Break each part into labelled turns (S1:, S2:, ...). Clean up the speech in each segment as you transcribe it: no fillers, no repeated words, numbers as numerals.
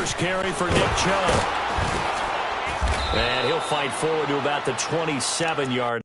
S1: first carry for Nick Chubb. And he'll fight forward to about the 27-yard.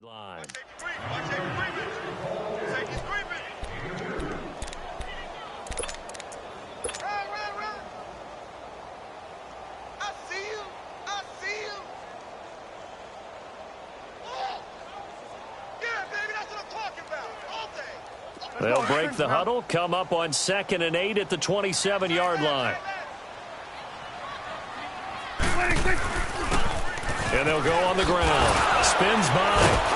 S1: Line. They'll break the huddle, come up on 2nd and 8 at the 27-yard line. And they'll go on the ground. Spins by.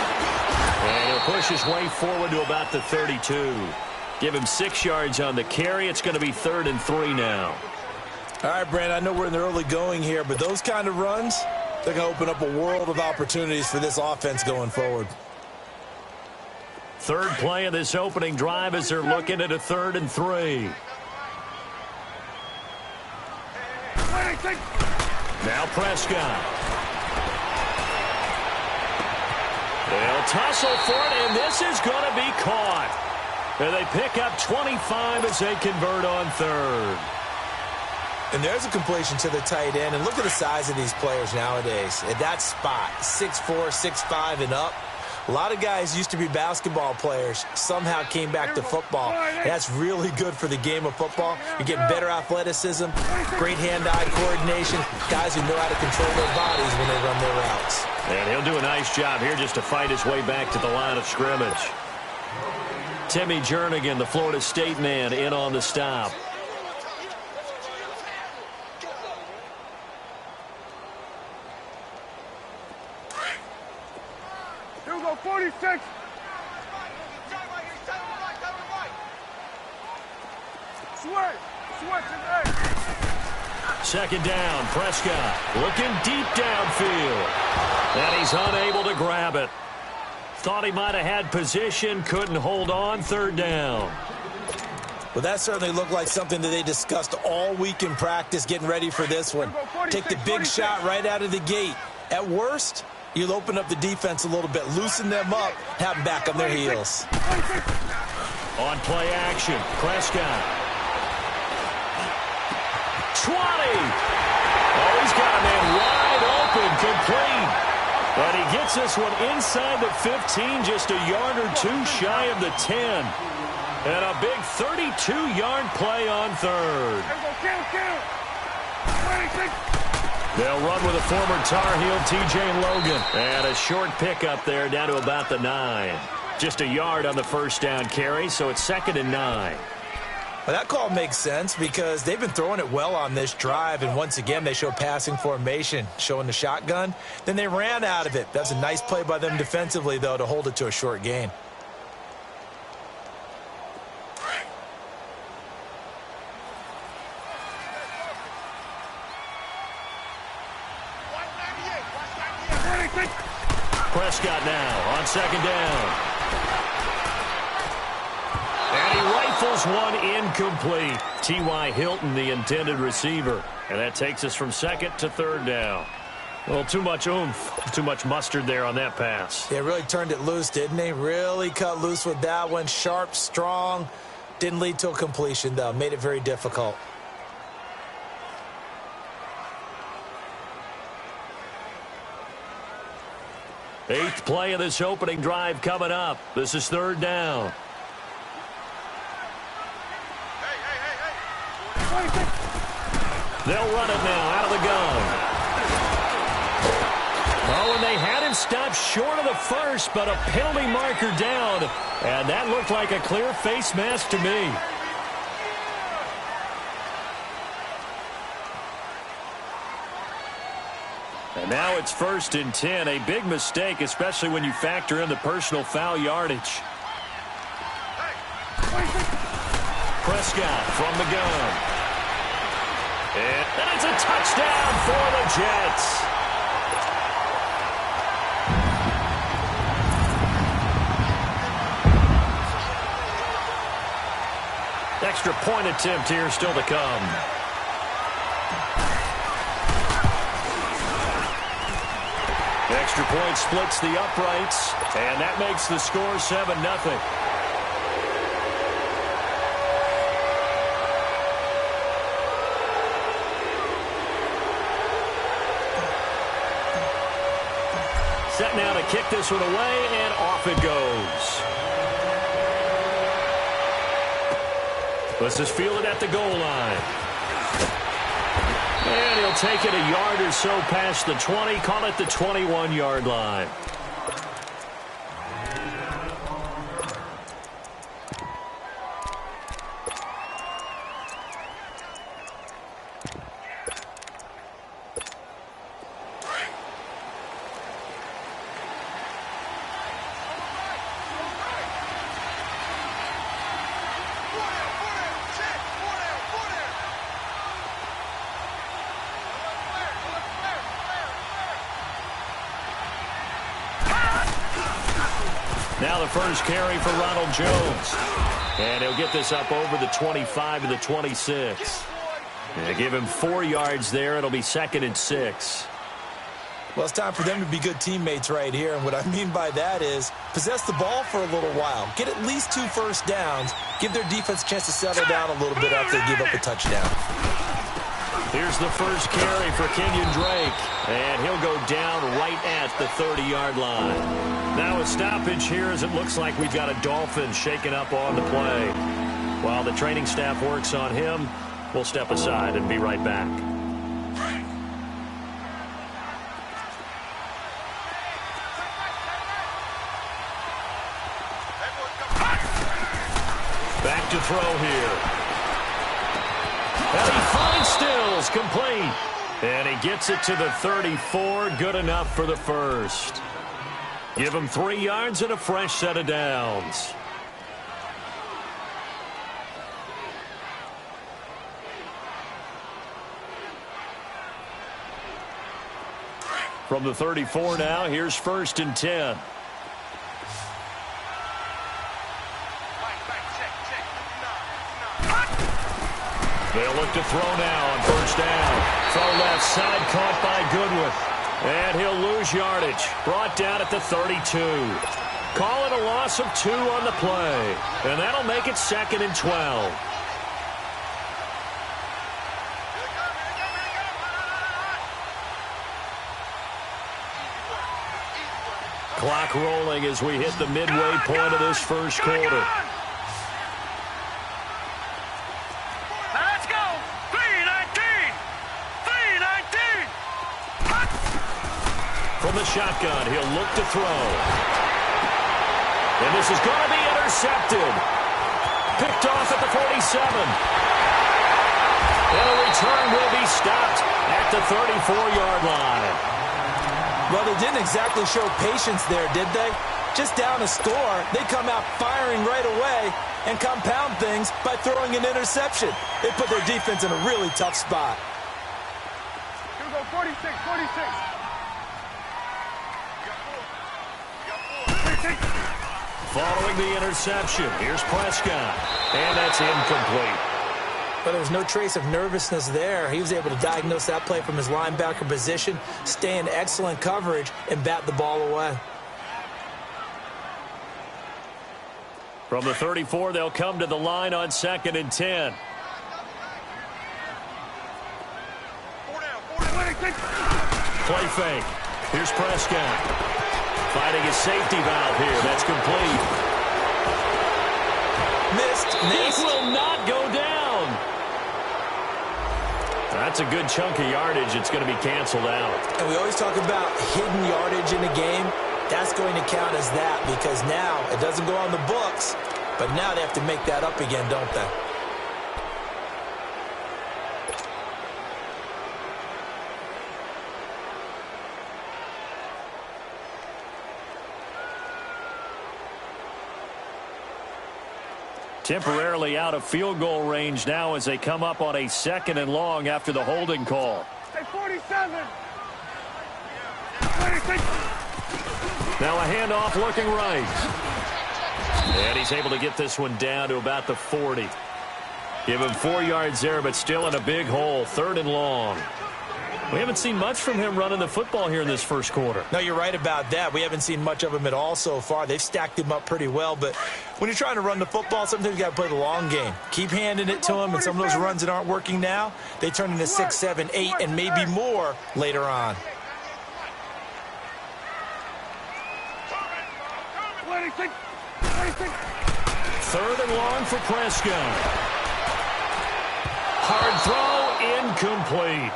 S1: And he'll push his way forward to about the 32. Give him 6 yards on the carry. It's going to be 3rd and 3 now.
S2: All right, Brand, I know we're in the early going here, but those kind of runs, they're going to open up a world of opportunities for this offense going forward.
S1: Third play of this opening drive as they're looking at a 3rd and 3. Now Prescott. They'll tussle for it, and this is going to be caught. And they pick up 25 as they convert on 3rd.
S2: And there's a completion to the tight end. And look at the size of these players nowadays. At that spot, 6'4", 6'5", and up. A lot of guys used to be basketball players, somehow came back to football. That's really good for the game of football. You're getting better athleticism, great hand-eye coordination, guys who know how to control their bodies when they run their routes.
S1: And he'll do a nice job here just to fight his way back to the line of scrimmage. Timmy Jernigan, the Florida State man, in on the stop.
S3: Here we go, 46. Switch,
S1: Second down, Prescott looking deep downfield. And he's unable to grab it. Thought he might have had position, couldn't hold on, 3rd down.
S2: Well, that certainly looked like something that they discussed all week in practice getting ready for this one. Take the big shot right out of the gate. At worst, you'll open up the defense a little bit, loosen them up, have them back on their heels.
S1: On play action, Prescott. 20. Oh, he's got a man wide open, complete. But he gets this one inside the 15, just a yard or two shy of the 10. And a big 32-yard play on 3rd. They'll run with a former Tar Heel, T.J. Logan. And a short pickup there down to about the 9. Just a yard on the first down carry, so it's 2nd and 9.
S2: Well, that call makes sense because they've been throwing it well on this drive, and once again they show passing formation, showing the shotgun. Then they ran out of it. That's a nice play by them defensively, though, to hold it to a short gain.
S1: Prescott now on 2nd down. And he rifles one incomplete. T.Y. Hilton, the intended receiver. And that takes us from 2nd to 3rd down. Well, too much oomph, too much mustard there on that pass.
S2: They really turned it loose, didn't they? Really cut loose with that one. Sharp, strong. Didn't lead to a completion, though. Made it very difficult.
S1: Eighth play of this opening drive coming up. This is 3rd down. They'll run it now out of the gun. Oh, and they had him stopped short of the first, but a penalty marker down. And that looked like a clear face mask to me. And now it's 1st and 10. A big mistake, especially when you factor in the personal foul yardage. Prescott from the gun. And it's a touchdown for the Jets. Extra point attempt here still to come. Extra point splits the uprights, and that makes the score 7-0. Set now to kick this one away, and off it goes. Let's just field it at the goal line. And he'll take it a yard or so past the 20, call it the 21-yard line. Now the first carry for Ronald Jones. And he'll get this up over the 25 to the 26. They give him 4 yards there. It'll be 2nd and 6.
S2: Well, it's time for them to be good teammates right here. And what I mean by that is possess the ball for a little while. Get at least 2 first downs. Give their defense a chance to settle down a little bit after they give up a touchdown.
S1: Here's the first carry for Kenyon Drake. And he'll go down right at the 30-yard line. Now a stoppage here as it looks like we've got a Dolphin shaken up on the play. While the training staff works on him, we'll step aside and be right back. Back to throw here. And he finds Stills, complete. And he gets it to the 34, good enough for the first. Give him 3 yards and a fresh set of downs. From the 34 now, here's 1st and 10. They'll look to throw now on 1st down. Throw left side, caught by Goodwin. And he'll lose yardage. Brought down at the 32. Call it a loss of 2 on the play. And that'll make it 2nd and 12. Clock rolling as we hit the midway point of this first quarter. From the shotgun, he'll look to throw. And this is going to be intercepted. Picked off at the 47. And a return will be stopped at the 34-yard line.
S2: Well, they didn't exactly show patience there, did they? Just down a score, they come out firing right away and compound things by throwing an interception. They put their defense in a really tough spot.
S3: Here we go, 46, 46.
S1: Following the interception, here's Prescott. And that's incomplete.
S2: But there was no trace of nervousness there. He was able to diagnose that play from his linebacker position, stay in excellent coverage, and bat the ball away.
S1: From the 34, they'll come to the line on 2nd and 10. Play fake. Here's Prescott. Fighting his safety valve here. That's complete.
S2: Missed.
S1: This will not go down. That's a good chunk of yardage. It's going to be canceled out.
S2: And we always talk about hidden yardage in a game. That's going to count as that because now it doesn't go on the books, but now they have to make that up again, don't they?
S1: Temporarily out of field goal range now as they come up on a 2nd and long after the holding call.
S3: Say 47. 26.
S1: Now a handoff looking right. And he's able to get this one down to about the 40. Give him 4 yards there, but still in a big hole. 3rd and long. We haven't seen much from him running the football here in this first quarter.
S2: No, you're right about that. We haven't seen much of him at all so far. They've stacked him up pretty well, but when you're trying to run the football, sometimes you got to play the long game. Keep handing it to him, and some of those runs that aren't working now, they turn into 6, 7, 8, and maybe more later on.
S3: 26. 26.
S1: 3rd and long for Prescott. Hard throw, incomplete.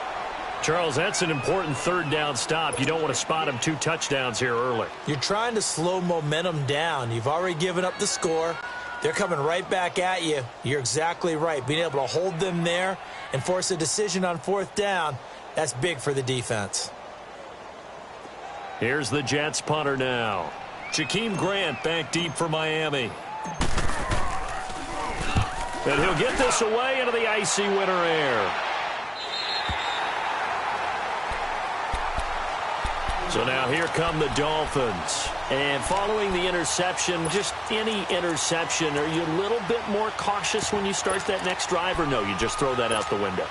S1: Charles, that's an important 3rd down stop. You don't want to spot him 2 touchdowns here early.
S2: You're trying to slow momentum down. You've already given up the score. They're coming right back at you. You're exactly right. Being able to hold them there and force a decision on 4th down, that's big for the defense.
S1: Here's the Jets punter now. Jakeem Grant back deep for Miami. And he'll get this away into the icy winter air. So now here come the Dolphins. And following the interception, just any interception, are you a little bit more cautious when you start that next drive, or no, you just throw that out the window?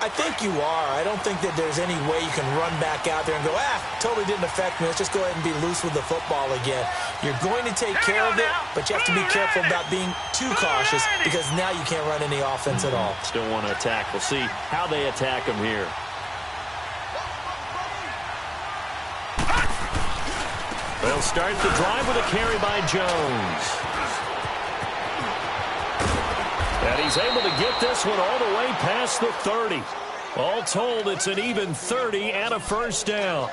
S2: I think you are. I don't think that there's any way you can run back out there and go, totally didn't affect me. Let's just go ahead and be loose with the football again. You're going to take care of it, but you have to be careful about being too cautious because now you can't run any offense at all.
S1: Still want to attack. We'll see how they attack him here. They'll start the drive with a carry by Jones. And he's able to get this one all the way past the 30. All told, it's an even 30 and a 1st down.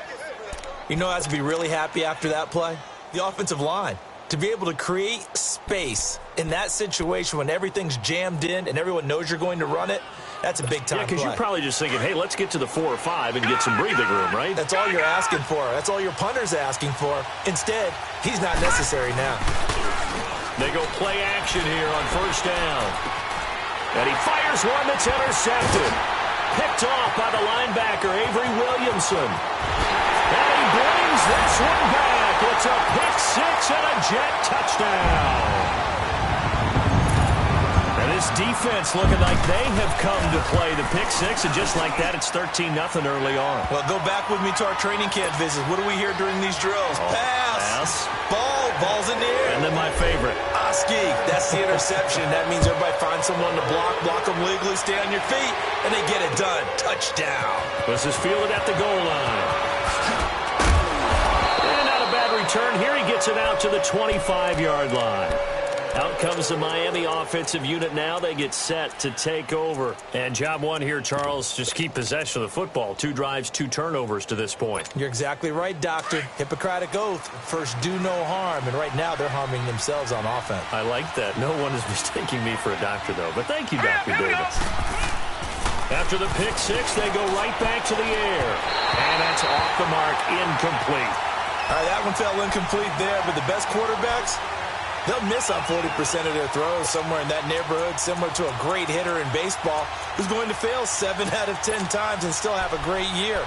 S2: You know who has to be really happy after that play? The offensive line. To be able to create space in that situation when everything's jammed in and everyone knows you're going to run it, that's a big-time play.
S1: Yeah, because you're probably just thinking, hey, let's get to the 4 or 5 and get some breathing room, right?
S2: That's all you're asking for. That's all your punter's asking for. Instead, he's not necessary now.
S1: They go play action here on 1st down. And he fires one that's intercepted. Picked off by the linebacker, Avery Williamson. And he brings this one back. It's a pick-6 and a Jet touchdown. And this defense looking like they have come to play the pick-6, and just like that, it's 13-0 early on.
S2: Well, go back with me to our training camp visits. What do we hear during these drills? Pass. Ball's in the air.
S1: And then my favorite.
S2: Oski, that's the interception. That means everybody finds someone to block them legally, stay on your feet, and they get it done. Touchdown.
S1: This is fielded at the goal line. And not a bad return. Here he gets it out to the 25-yard line. Out comes the Miami offensive unit now. They get set to take over. And job one here, Charles, just keep possession of the football. 2 drives, 2 turnovers to this point.
S2: You're exactly right, Doctor. Hippocratic oath. First, do no harm. And right now, they're harming themselves on offense.
S1: I like that. No one is mistaking me for a doctor, though. But thank you, Dr. Davis. After the pick-6, they go right back to the air. And that's off the mark, incomplete.
S2: All right, that one fell incomplete there. But the best quarterbacks, they'll miss on 40% of their throws, somewhere in that neighborhood, similar to a great hitter in baseball who's going to fail 7 out of 10 times and still have a great year.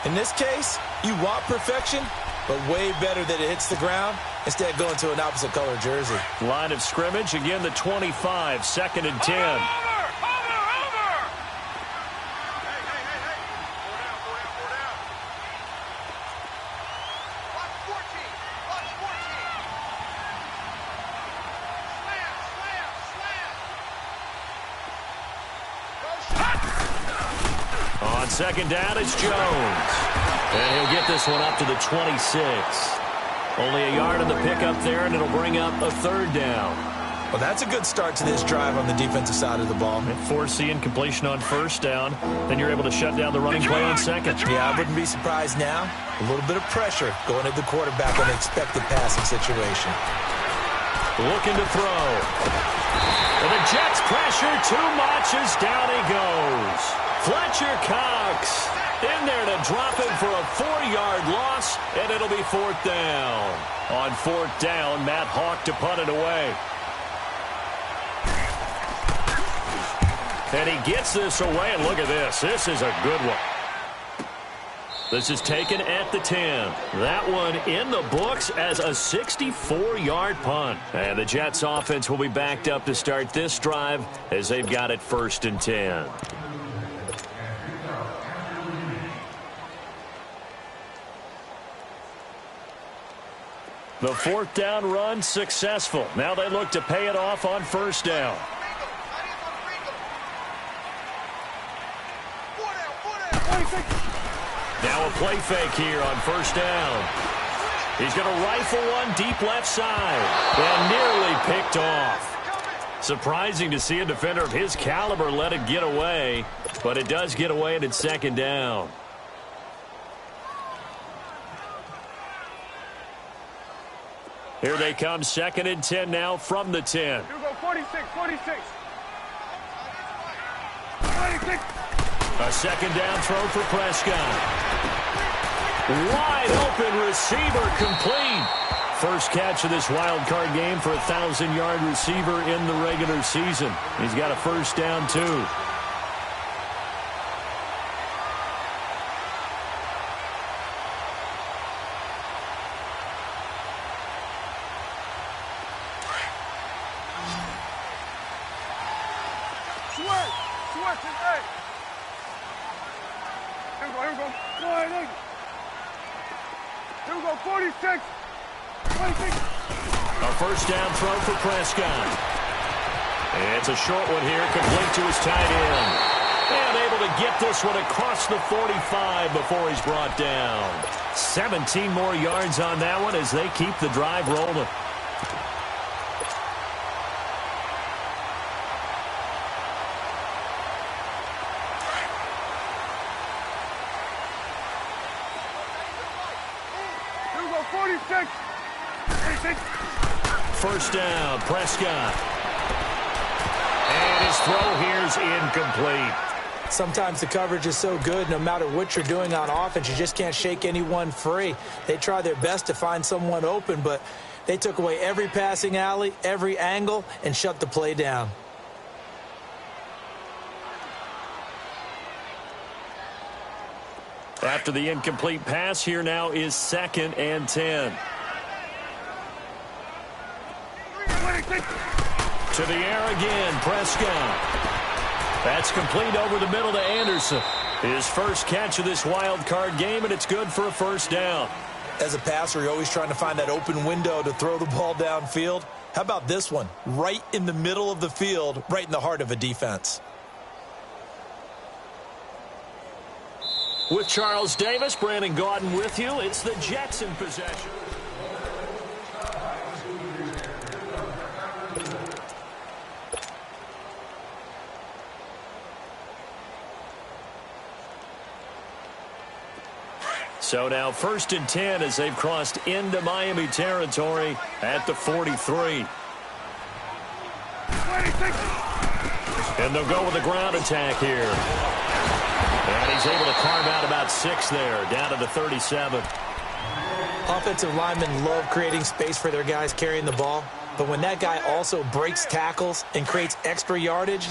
S2: In this case, you want perfection, but way better that it hits the ground instead of going to an opposite color jersey.
S1: Line of scrimmage, again the 25, 2nd and 10. On 2nd down, it's Jones. And he'll get this one up to the 26. Only a yard on the pickup there, and it'll bring up a 3rd down.
S2: Well, that's a good start to this drive on the defensive side of the ball.
S1: Force the incompletion on first down. Then you're able to shut down the running play on second.
S2: Yeah, I wouldn't be surprised now. A little bit of pressure going at the quarterback on an expected passing situation.
S1: Looking to throw. And the Jets pressure too much as down he goes. Fletcher Cox in there to drop him for a 4-yard loss, and it'll be fourth down. On fourth down, Matt Hawk to punt it away. And he gets this away, and look at this. This is a good one. This is taken at the 10. That one in the books as a 64-yard punt. And the Jets offense will be backed up to start this drive as they've got it 1st and 10. The fourth down run successful. Now they look to pay it off on first down. Now a play fake here on first down. He's going to rifle one deep left side. And nearly picked off. Surprising to see a defender of his caliber let it get away. But it does get away and it's second down. Here they come, 2nd and 10 now from the 10.
S3: Here we go, 46, 46. 46.
S1: A second down throw for Prescott. Wide open receiver complete. First catch of this wild card game for a 1,000-yard receiver in the regular season. He's got a first down, too.
S3: Here we go, 46. 26.
S1: A first down throw for Prescott. It's a short one here, complete to his tight end. And able to get this one across the 45 before he's brought down. 17 more yards on that one as they keep the drive rolling. First down, Prescott. And his throw here's incomplete.
S2: Sometimes the coverage is so good, no matter what you're doing on offense, you just can't shake anyone free. They try their best to find someone open, but they took away every passing alley, every angle, and shut the play down.
S1: After the incomplete pass, here now is 2nd and 10. To the air again, Prescott. That's complete over the middle to Anderson. His first catch of this wild card game, and it's good for a first down.
S2: As a passer, you're always trying to find that open window to throw the ball downfield. How about this one? Right in the middle of the field, right in the heart of a defense.
S1: With Charles Davis, Brandon Gaudin with you. It's the Jets in possession. So now 1st and 10 as they've crossed into Miami territory at the 43.
S3: 26.
S1: And they'll go with a ground attack here. And he's able to carve out about 6 there, down to the 37.
S2: Offensive linemen love creating space for their guys carrying the ball, but when that guy also breaks tackles and creates extra yardage,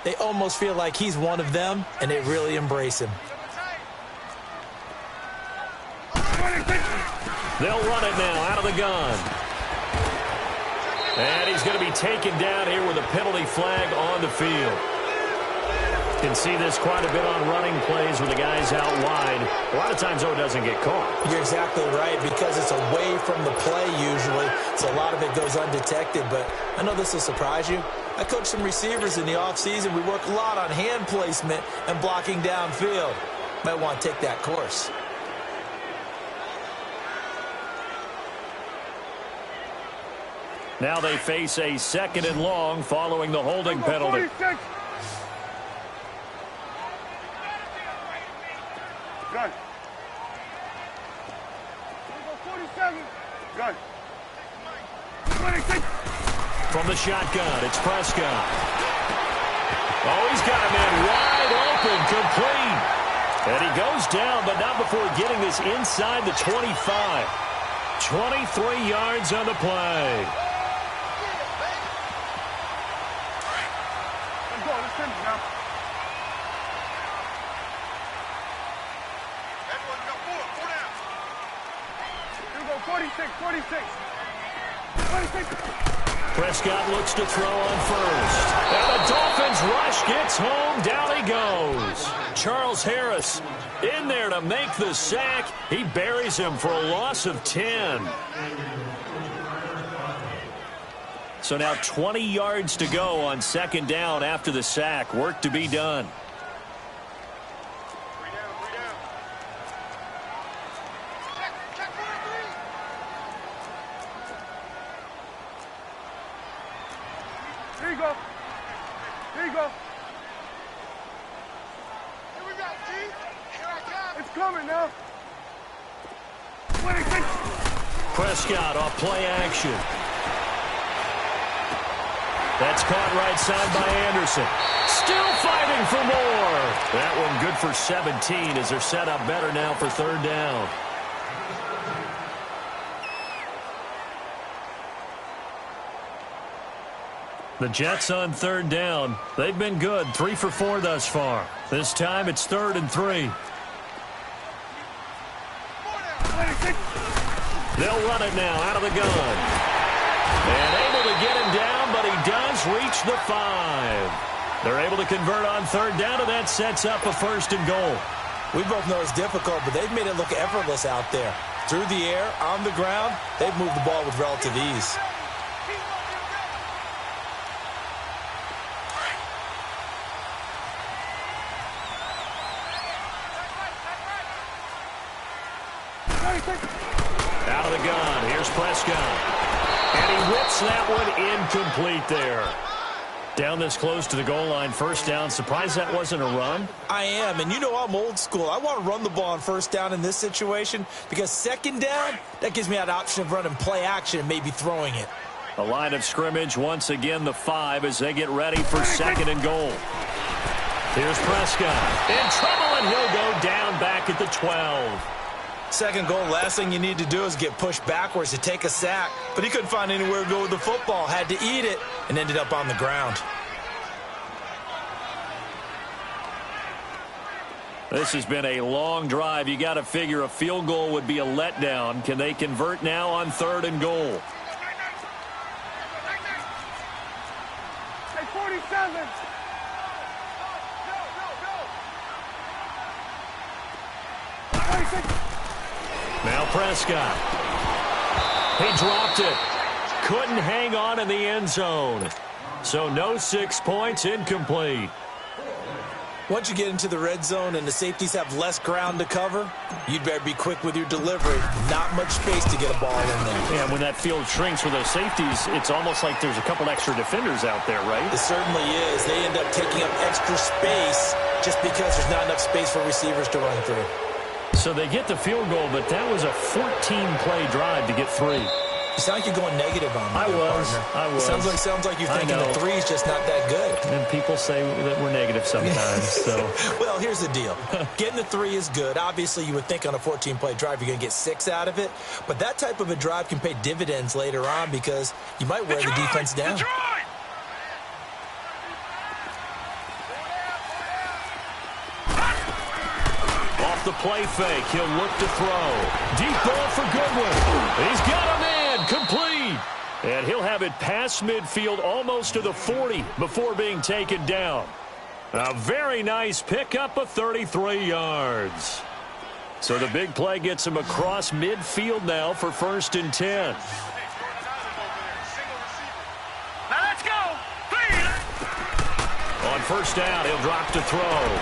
S2: they almost feel like he's one of them, and they really embrace him.
S1: They'll run it now out of the gun. And he's going to be taken down here with a penalty flag on the field. You can see this quite a bit on running plays with the guys out wide. A lot of times, though, it doesn't get caught.
S2: You're exactly right, because it's away from the play usually, so a lot of it goes undetected. But I know this will surprise you. I coach some receivers in the offseason. We work a lot on hand placement and blocking downfield. Might want to take that course.
S1: Now they face a 2nd and long following the holding penalty.
S3: 46. Good. 47. Good. 26.
S1: From the shotgun, it's Prescott. Oh, he's got a man wide open, complete. And he goes down, but not before getting this inside the 25. 23 yards on the play.
S3: Let's go. Let's finish now. Everyone go. Four down. Here we go. 46. 46. 26.
S1: Prescott looks to throw on first. And the Dolphins rush gets home. Down he goes. Charles Harris in there to make the sack. He buries him for a loss of 10. So now 20 yards to go on 2nd down after the sack. Work to be done.
S3: Here you go. Here you go. Here we go, G. Here I come. It's coming now. 26.
S1: Prescott off play action. That's caught right side by Anderson. Still fighting for more. That one good for 17 as they're set up better now for 3rd down. The Jets on 3rd down. They've been good, 3 for 4 thus far. This time it's 3rd and 3. They'll run it now out of the gun. And able to get him down, but he does reach the 5. They're able to convert on 3rd down, and that sets up a 1st and goal.
S2: We both know it's difficult, but they've made it look effortless out there. Through the air, on the ground, they've moved the ball with relative ease.
S1: Out of the gun. Here's Prescott. And he whips that one incomplete there. Down this close to the goal line, 1st down. Surprised that wasn't a run?
S2: I am, and you know I'm old school. I want to run the ball on 1st down in this situation because 2nd down, that gives me that option of running play action and maybe throwing it.
S1: A line of scrimmage, once again the 5 as they get ready for 2nd and goal. Here's Prescott. In trouble, and he'll go down back at the 12.
S2: 2nd goal, last thing you need to do is get pushed backwards to take a sack. But he couldn't find anywhere to go with the football, had to eat it, and ended up on the ground.
S1: This has been a long drive. You got to figure a field goal would be a letdown. Can they convert now on 3rd and goal?
S3: Hey, 47.
S1: Now Prescott. He dropped it. Couldn't hang on in the end zone. So no 6 points, incomplete.
S2: Once you get into the red zone and the safeties have less ground to cover, you'd better be quick with your delivery. Not much space to get a ball in there.
S1: Yeah, when that field shrinks for those safeties, it's almost like there's a couple extra defenders out there, right?
S2: It certainly is. They end up taking up extra space just because there's not enough space for receivers to run through.
S1: So they get the field goal, but that was a 14-play drive to get 3.
S2: You sound like you're going negative on me.
S1: I was.
S2: Sounds like you're thinking the 3 is just not that good.
S1: And people say that we're negative sometimes. So,
S2: well, here's the deal. Getting the 3 is good. Obviously, you would think on a 14-play drive you're going to get 6 out of it. But that type of a drive can pay dividends later on because you might wear the defense down.
S1: Off the play fake, he'll look to throw. Deep ball for Goodwin. He's got a man, complete. And he'll have it past midfield almost to the 40 before being taken down. A very nice pickup of 33 yards. So the big play gets him across midfield now for 1st and 10.
S3: Now let's go.
S1: On 1st down, he'll drop to throw.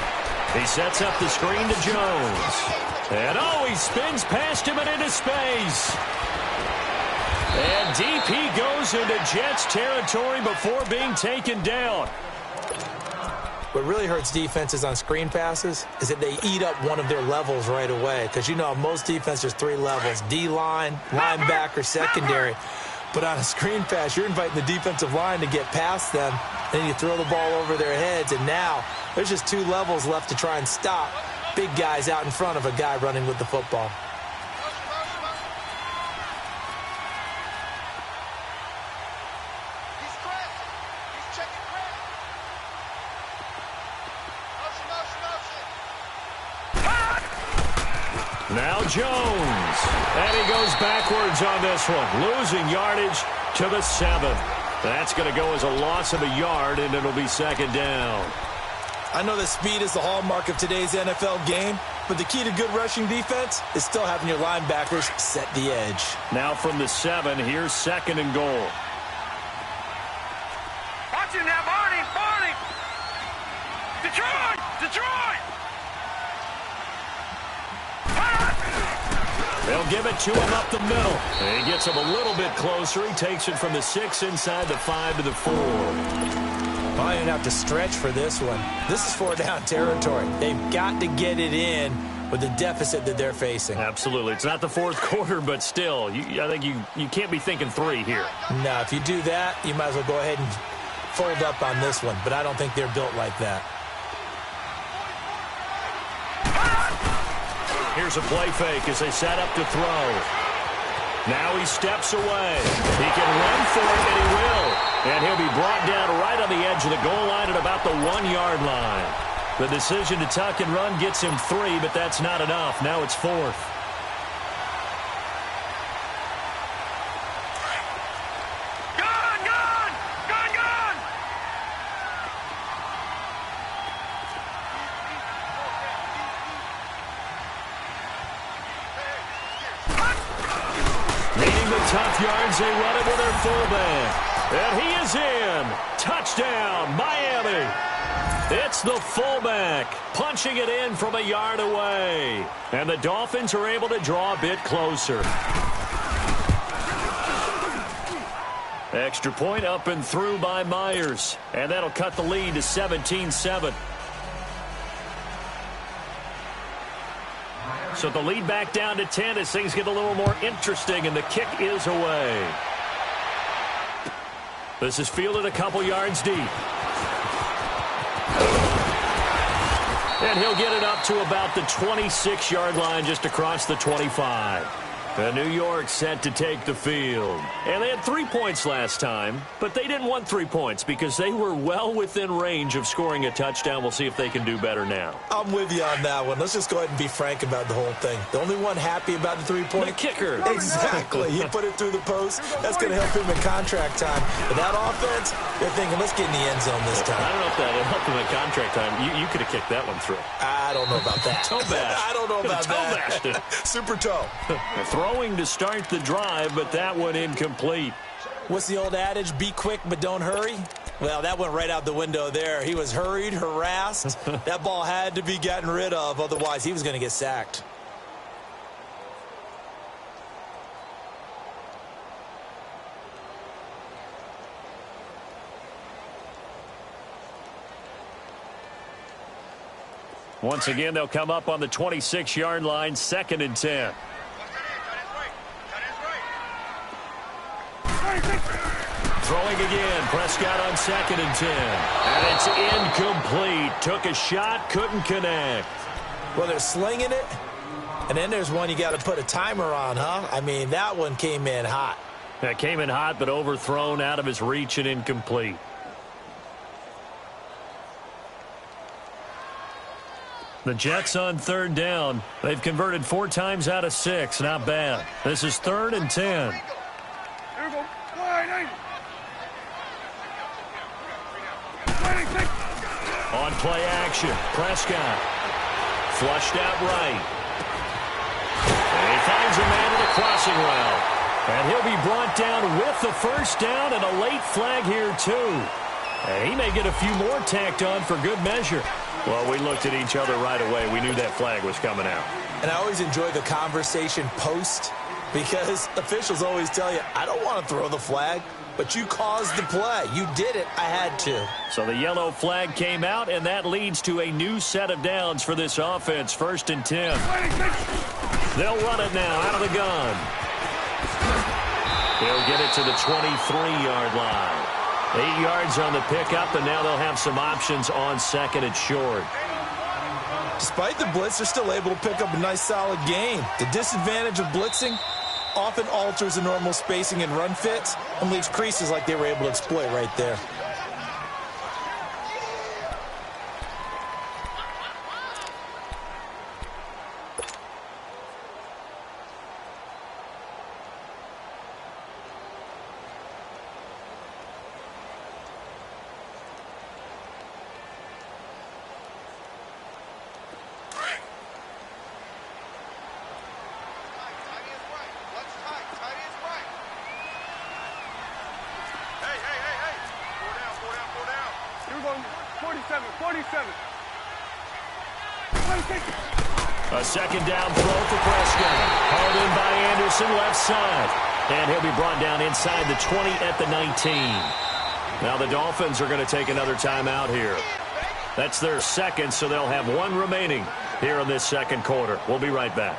S1: He sets up the screen to Jones. And, he spins past him and into space. And deep he goes into Jets territory before being taken down.
S2: What really hurts defenses on screen passes is that they eat up one of their levels right away. Because, you know, most defense, there's 3 levels: D-line, linebacker, secondary. But on a screen pass, you're inviting the defensive line to get past them. Then you throw the ball over their heads. And now there's just 2 levels left to try and stop big guys out in front of a guy running with the football.
S1: Now Jones, and he goes backwards on this one, losing yardage to the 7. That's going to go as a loss of a yard, and it'll be 2nd down.
S2: I know that speed is the hallmark of today's NFL game, but the key to good rushing defense is still having your linebackers set the edge.
S1: Now from the 7, here's 2nd and goal.
S3: Watch him now, Barney! Barney! Detroit! Detroit!
S1: They'll give it to him up the middle. And he gets him a little bit closer. He takes it from the 6 inside the 5 to the 4.
S2: I didn't have to stretch for this one. This is 4-down territory. They've got to get it in with the deficit that they're facing.
S1: Absolutely. It's not the 4th quarter, but still, I think you can't be thinking 3 here.
S2: No, if you do that, you might as well go ahead and fold up on this one. But I don't think they're built like that.
S1: Here's a play fake as they set up to throw. Now he steps away. He can run for it, and he will. And he'll be brought down right on the edge of the goal line at about the 1-yard line. The decision to tuck and run gets him 3, but that's not enough. Now it's 4th. Tough yards, they run it with their fullback. And he is in. Touchdown, Miami. It's the fullback punching it in from a yard away. And the Dolphins are able to draw a bit closer. Extra point up and through by Myers. And that'll cut the lead to 17-7. So the lead back down to 10 as things get a little more interesting, and the kick is away. This is fielded a couple yards deep. And he'll get it up to about the 26-yard line, just across the 25. And New York set to take the field. And they had 3 points last time, but they didn't want 3 points because they were well within range of scoring a touchdown. We'll see if they can do better now.
S2: I'm with you on that one. Let's just go ahead and be frank about the whole thing. The only one happy about the 3-point?
S1: The kicker.
S2: Exactly. He put it through the post. That's going to help him in contract time. But that offense, they're thinking, let's get in the end zone this time.
S1: I don't know if that helped him in contract time. You could have kicked that one through.
S2: I don't know about that.
S1: Toe bash.
S2: I don't know about
S1: toe
S2: that.
S1: Bashed it.
S2: Super toe.
S1: Throwing to start the drive, but that one incomplete.
S2: What's the old adage? Be quick, but don't hurry. Well, that went right out the window there. He was hurried, harassed. That ball had to be gotten rid of. Otherwise, he was going to get sacked.
S1: Once again, they'll come up on the 26-yard line, 2nd and 10. Throwing again, Prescott on 2nd and 10. And it's incomplete. Took a shot, couldn't connect.
S2: Well, they're slinging it. And then there's one you got to put a timer on, huh? I mean, that one came in hot.
S1: That came in hot, but overthrown, out of his reach, and incomplete. The Jets on 3rd down. They've converted 4 times out of 6. Not bad. This is 3rd and 10.
S3: Here we go. Wide.
S1: On play action, Prescott. Flushed out right. And he finds a man in a crossing route. And he'll be brought down with the 1st down and a late flag here, too. And he may get a few more tacked on for good measure. Well, we looked at each other right away. We knew that flag was coming out.
S2: And I always enjoy the conversation post Because officials always tell you, I don't want to throw the flag, but you caused the play. You did it. I had to.
S1: So the yellow flag came out, and that leads to a new set of downs for this offense. 1st and 10. They'll run it now out of the gun. They'll get it to the 23-yard line. 8 yards on the pickup, and now they'll have some options on 2nd and short.
S2: Despite the blitz, they're still able to pick up a nice, solid gain. The disadvantage of blitzing often alters the normal spacing and run fits and leaves creases like they were able to exploit right there.
S1: A 2nd down throw for Prescott. Hauled in by Anderson, left side. And he'll be brought down inside the 20 at the 19. Now the Dolphins are going to take another timeout here. That's their 2nd, so they'll have 1 remaining here in this 2nd quarter. We'll be right back.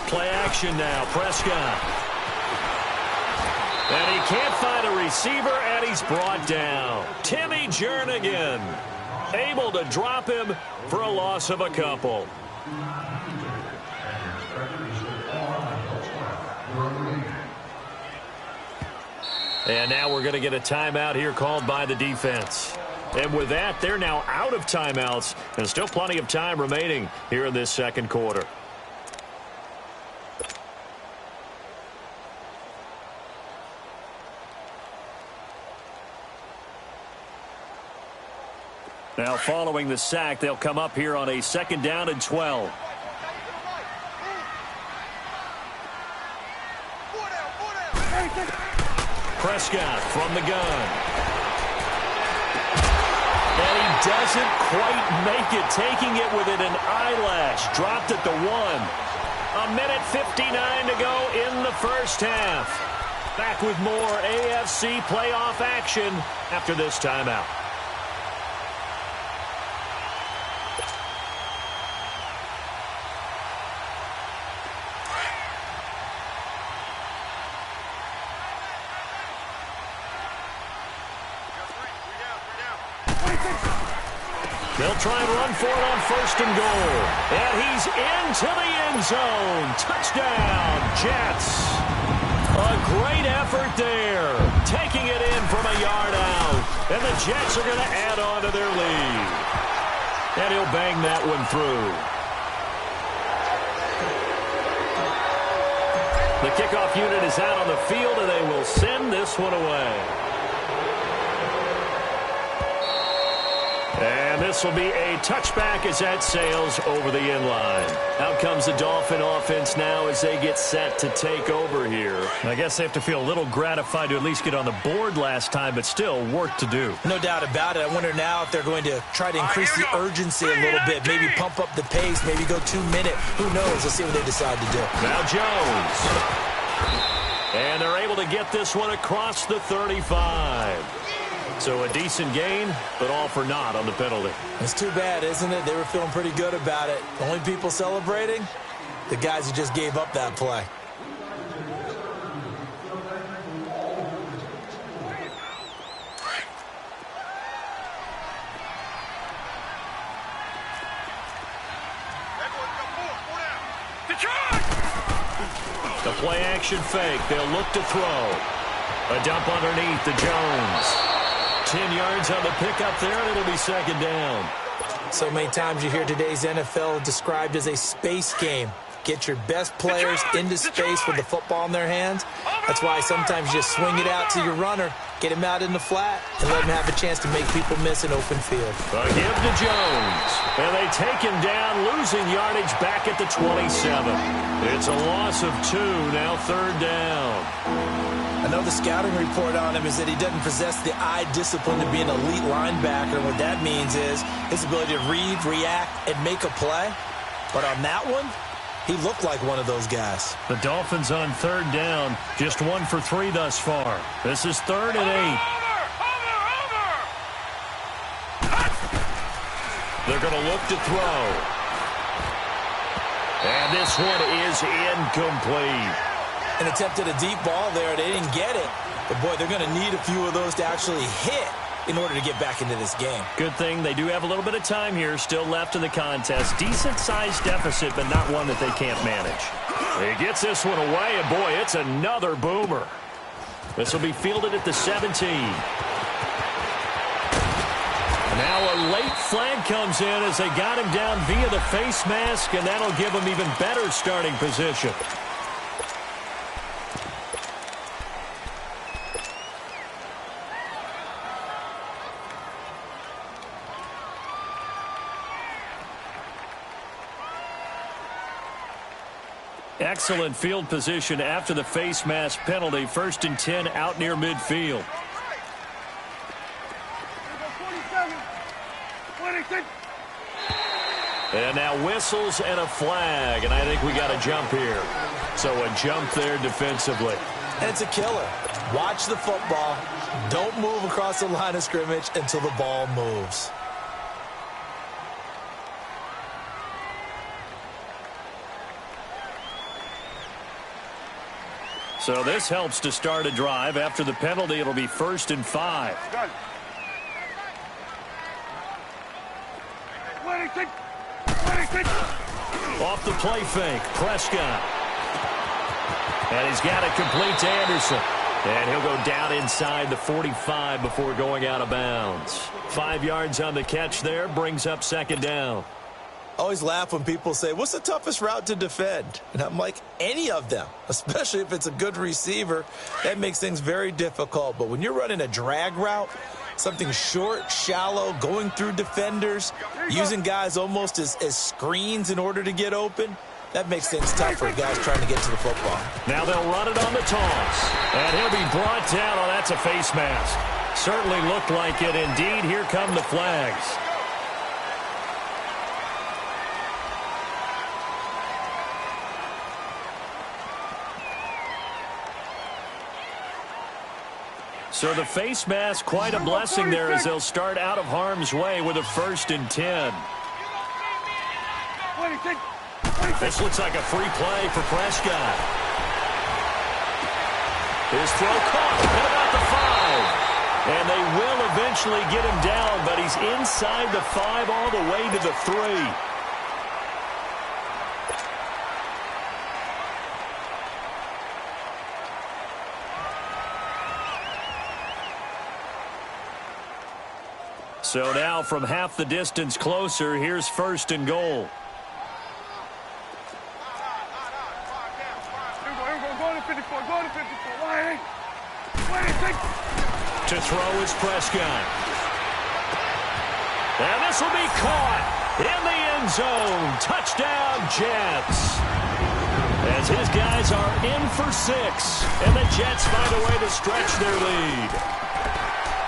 S1: Play action now, Prescott. And he can't find a receiver, and he's brought down. Timmy Jernigan able to drop him for a loss of a couple. And now we're going to get a timeout here called by the defense. And with that, they're now out of timeouts, and still plenty of time remaining here in this 2nd quarter. Now following the sack, they'll come up here on a 2nd down and 12. Prescott from the gun. And he doesn't quite make it, taking it within an eyelash. Dropped at the 1. 1:59 to go in the 1st half. Back with more AFC playoff action after this timeout. They'll try and run for it on 1st and goal. And he's into the end zone. Touchdown, Jets. A great effort there. Taking it in from a yard out. And the Jets are going to add on to their lead. And he'll bang that one through. The kickoff unit is out on the field, and they will send this one away. And this will be a touchback as that sails over the end line. Out comes the Dolphin offense now as they get set to take over here. I guess they have to feel a little gratified to at least get on the board last time, but still work to do.
S2: No doubt about it. I wonder now if they're going to try to increase the urgency a little bit, maybe pump up the pace, maybe go 2-minute. Who knows? Let's see what they decide to do.
S1: Now Jones. And they're able to get this one across the 35. So a decent gain, but all for naught on the penalty.
S2: It's too bad, isn't it? They were feeling pretty good about it. Only people celebrating? The guys who just gave up that play.
S1: The play action fake. They'll look to throw. A dump underneath to Jones. 10 yards on the pickup there, and it'll be 2nd down.
S2: So many times you hear today's NFL described as a space game. get your best players into space with the football in their hands. That's why sometimes you just swing it out to your runner, get him out in the flat, and let him have a chance to make people miss an open field.
S1: A give to Jones, and they take him down, losing yardage back at the 27. It's a loss of 2, now 3rd down.
S2: I know the scouting report on him is that he doesn't possess the eye discipline to be an elite linebacker. What that means is his ability to read, react, and make a play. But on that one, he looked like one of those guys.
S1: The Dolphins on 3rd down, just 1 for 3 thus far. This is 3rd and 8. They're going to look to throw. And this one is incomplete.
S2: An attempt at a deep ball there. They didn't get it. But, boy, they're going to need a few of those to actually hit in order to get back into this game.
S1: Good thing they do have a little bit of time here still left in the contest. Decent-sized deficit, but not one that they can't manage. He gets this one away, and, boy, it's another boomer. This will be fielded at the 17. Now a late flag comes in as they got him down via the face mask, and that'll give him even better starting position. Excellent field position after the face mask penalty. 1st and 10 out near midfield. And now whistles and a flag, and I think we got a jump here. So a jump there defensively.
S2: And it's a killer. Watch the football. Don't move across the line of scrimmage until the ball moves.
S1: So this helps to start a drive. After the penalty, it'll be 1st and 5. Off the play fake, Prescott. And he's got it complete to Anderson. And he'll go down inside the 45 before going out of bounds. 5 yards on the catch there, brings up 2nd down.
S2: I always laugh when people say, what's the toughest route to defend? And I'm like, any of them, especially if it's a good receiver. That makes things very difficult. But when you're running a drag route, something short, shallow, going through defenders, using guys almost as screens in order to get open, that makes things tough for guys trying to get to the football.
S1: Now they'll run it on the toss. And he'll be brought down. Oh, that's a face mask. Certainly looked like it. Indeed, here come the flags. So the face mask, quite a blessing there as they'll start out of harm's way with a 1st and 10. This looks like a free play for Prescott. His throw caught at about the 5. And they will eventually get him down, but he's inside the 5 all the way to the 3. So now from half the distance closer, here's 1st and goal. To throw is Prescott. And this will be caught in the end zone. Touchdown, Jets. As his guys are in for 6, and the Jets find a way to stretch their lead.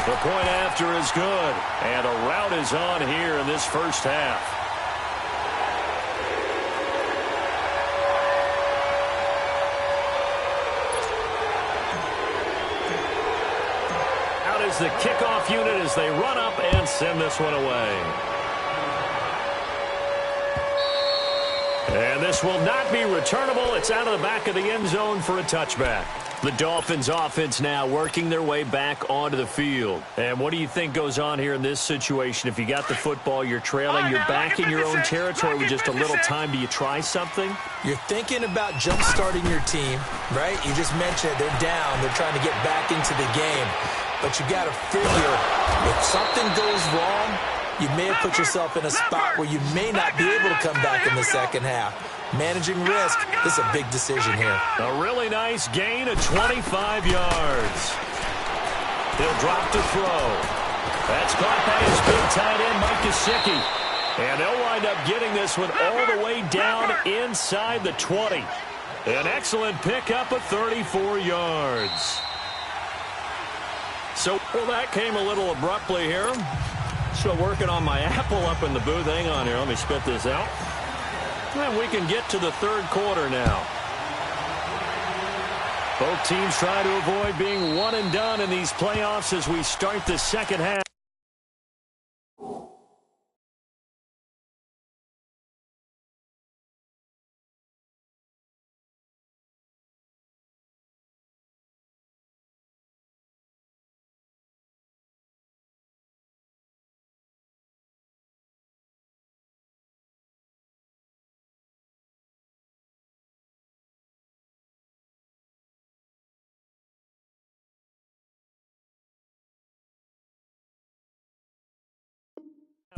S1: The point after is good, and a rout is on here in this first half. Out is the kickoff unit as they run up and send this one away. And this will not be returnable. It's out of the back of the end zone for a touchback. The Dolphins offense now working their way back onto the field. And what do you think goes on here in this situation? If you got the football, you're trailing, you're back in your own territory with just a little time. Do you try something?
S2: You're thinking about jump-starting your team, right? You just mentioned it. They're down. They're trying to get back into the game. But you got to figure if something goes wrong, you may have put yourself in a spot where you may not be able to come back in the second half. managing risk. This is a big decision here.
S1: A really nice gain of 25 yards. He'll drop to throw. That's caught by his big tight end, Mike Gesicki. And they'll wind up getting this one all the way down inside the 20. An excellent pickup of 34 yards. So, well, that came a little abruptly here. Still working on my apple up in the booth. Hang on here. Let me spit this out. And we can get to the third quarter now. Both teams try to avoid being one and done in these playoffs as we start the second half.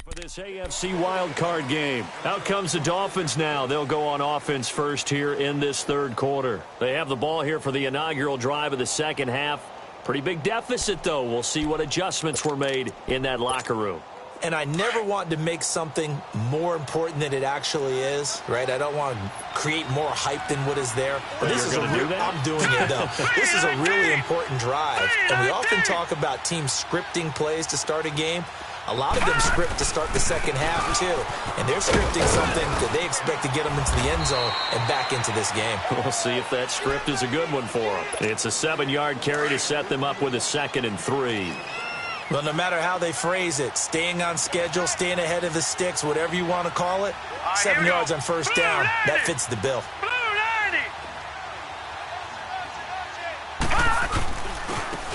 S1: For this AFC wildcard game. Out comes the Dolphins now. They'll go on offense first here in this third quarter. They have the ball here for the inaugural drive of the second half. Pretty big deficit, though. We'll see what adjustments were made in that locker room.
S2: And I never want to make something more important than it actually is, right? I don't want to create more hype than what is there. But this is I'm doing it, though. This is a really important drive. And we often talk about teams scripting plays to start a game. A lot of them script to start the second half, too. And they're scripting something that they expect to get them into the end zone and back into this game.
S1: We'll see if that script is a good one for them. It's a 7-yard carry to set them up with a 2nd and 3.
S2: Well, no matter how they phrase it, staying on schedule, staying ahead of the sticks, whatever you want to call it, 7 yards on first down, that fits the bill.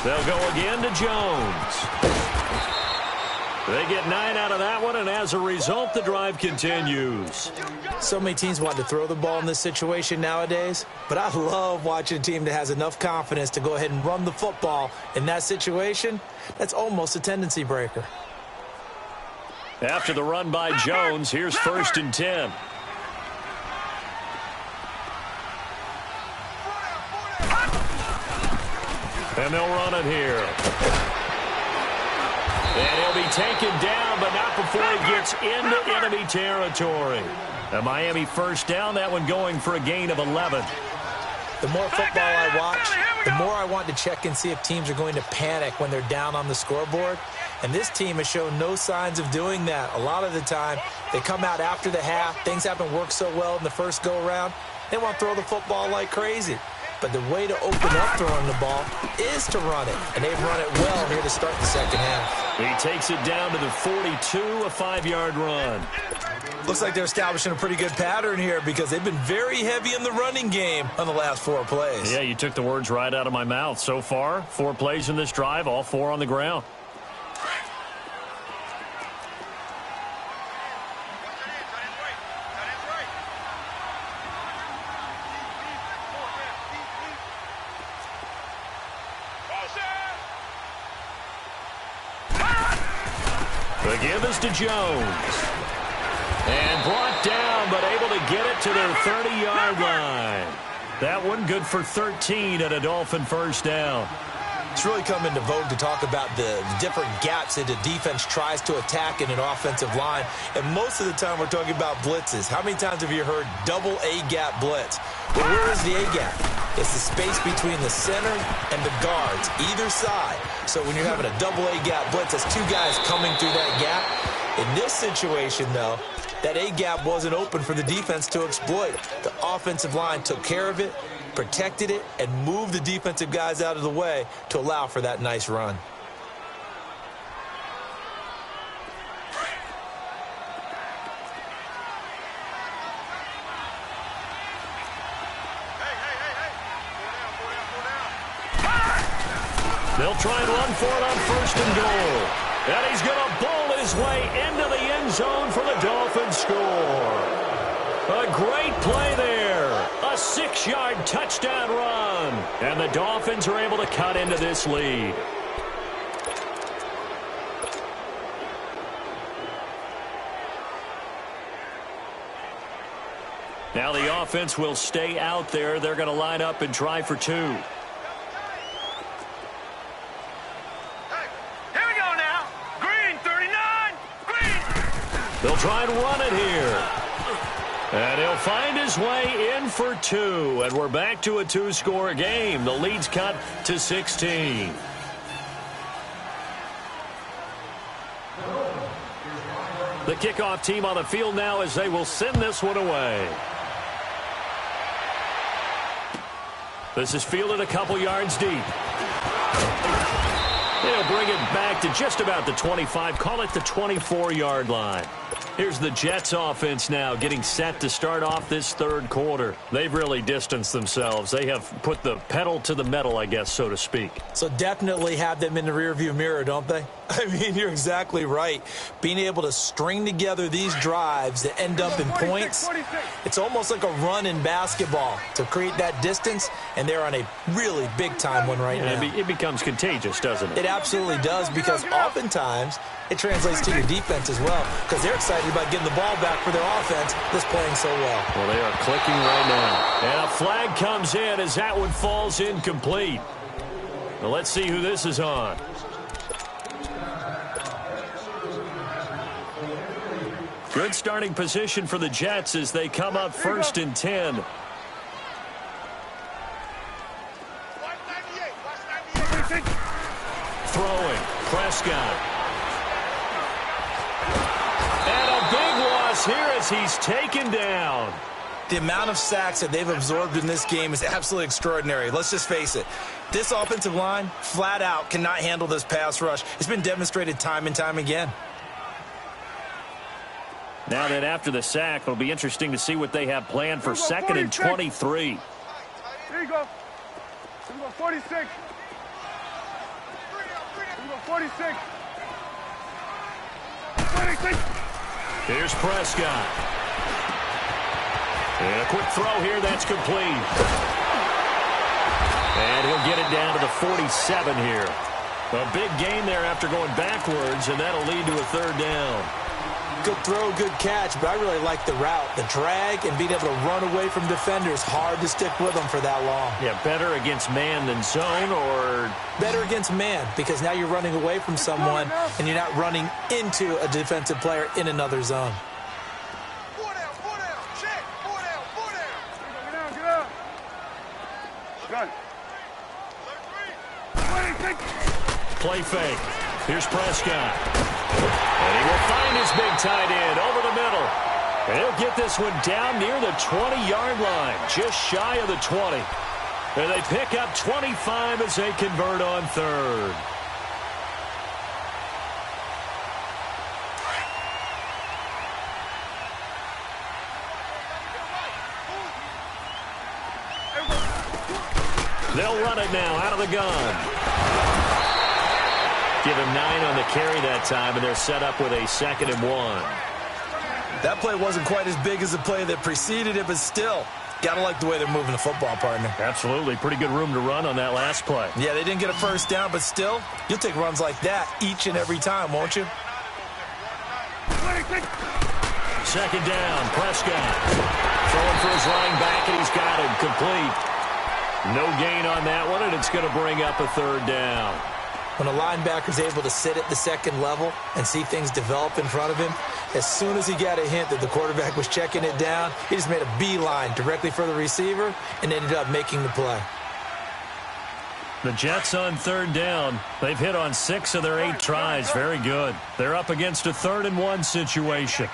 S1: They'll go again to Jones. They get 9 out of that one, and as a result, the drive continues.
S2: So many teams want to throw the ball in this situation nowadays, but I love watching a team that has enough confidence to go ahead and run the football in that situation. That's almost a tendency breaker.
S1: After the run by Jones, here's 1st and 10. And they'll run it here. And he'll be taken down, but not before he gets into enemy territory. A Miami first down, that one going for a gain of 11.
S2: The more football I watch, the more I want to check and see if teams are going to panic when they're down on the scoreboard. And this team has shown no signs of doing that. A lot of the time, they come out after the half. Things haven't worked so well in the first go-around. They want to throw the football like crazy. But the way to open up throwing the ball is to run it. And they've run it well here to start the second half.
S1: He takes it down to the 42, a 5-yard run.
S2: Looks like they're establishing a pretty good pattern here because they've been very heavy in the running game on the last 4 plays.
S1: Yeah, you took the words right out of my mouth. So far, 4 plays in this drive, all 4 on the ground. The give is to Jones. And brought down, but able to get it to their 30-yard line. That one good for 13 at a Dolphin first down.
S2: It's really come into vogue to talk about the different gaps that a defense tries to attack in an offensive line. And most of the time we're talking about blitzes. How many times have you heard double A-gap blitz? Well, where is the A-gap? It's the space between the center and the guards, either side. So when you're having a double A-gap blitz, that's 2 guys coming through that gap. In this situation, though, that A-gap wasn't open for the defense to exploit. The offensive line took care of it, protected it, and moved the defensive guys out of the way to allow for that nice run.
S1: They'll try and run for it on 1st and goal. And he's going to bowl his way into the end zone for the Dolphins score. A great play there. A 6-yard touchdown run. And the Dolphins are able to cut into this lead. Now the offense will stay out there. They're going to line up and try for two.
S3: Hey, here we go now. Green, 39. Green.
S1: They'll try and run it here. And he'll find his way in for two. And we're back to a two-score game. The lead's cut to 16. The kickoff team on the field now as they will send this one away. This is fielded a couple yards deep. They'll bring it back to just about the 25. Call it the 24-yard line. Here's the Jets offense now getting set to start off this third quarter. They've really distanced themselves. They have put the pedal to the metal, I guess, so to speak.
S2: So definitely have them in the rearview mirror, don't they? I mean, you're exactly right. Being able to string together these drives that end up in points, it's almost like a run in basketball to create that distance, and they're on a really big-time one right now.
S1: It becomes contagious, doesn't it?
S2: It absolutely does, because oftentimes it translates to your defense as well, because they're excited about getting the ball back for their offense that's playing so well.
S1: Well, they are clicking right now. And a flag comes in as that one falls incomplete. Now let's see who this is on. Good starting position for the Jets as they come up first and 10. Throwing, Prescott. And a big loss here as he's taken down.
S2: The amount of sacks that they've absorbed in this game is absolutely extraordinary. Let's just face it. This offensive line, flat out, cannot handle this pass rush. It's been demonstrated time and time again.
S1: Now that after the sack, it'll be interesting to see what they have planned for second and 23.
S3: Here you go. Here we go, 46. Here we go, 46. 46.
S1: Here's Prescott. And a quick throw here, that's complete. And he'll get it down to the 47 here. A big gain there after going backwards, and that'll lead to a third down.
S2: Good throw, good catch, but I really like the route. The drag and being able to run away from defenders, hard to stick with them for that long.
S1: Yeah, better against man than zone, or?
S2: Better against man, because now you're running away from someone and you're not running into a defensive player in another zone.
S1: Play fake. Here's Prescott. And he will find his big tight end over the middle. And he'll get this one down near the 20-yard line, just shy of the 20. And they pick up 25 as they convert on third. They'll run it now out of the gun. Give him 9 on the carry that time, and they're set up with a 2nd and 1.
S2: That play wasn't quite as big as the play that preceded it, but still, gotta like the way they're moving the football, partner.
S1: Absolutely. Pretty good room to run on that last play.
S2: Yeah, they didn't get a first down, but still, you'll take runs like that each and every time, won't you?
S1: 2nd down, Prescott. Throwing for his running back, and he's got him complete. No gain on that one, and it's going to bring up a 3rd down.
S2: When a linebacker's able to sit at the second level and see things develop in front of him, as soon as he got a hint that the quarterback was checking it down, he just made a beeline directly for the receiver and ended up making the play.
S1: The Jets on 3rd down. They've hit on 6 of their 8 tries. Very good. They're up against a 3rd and 1 situation.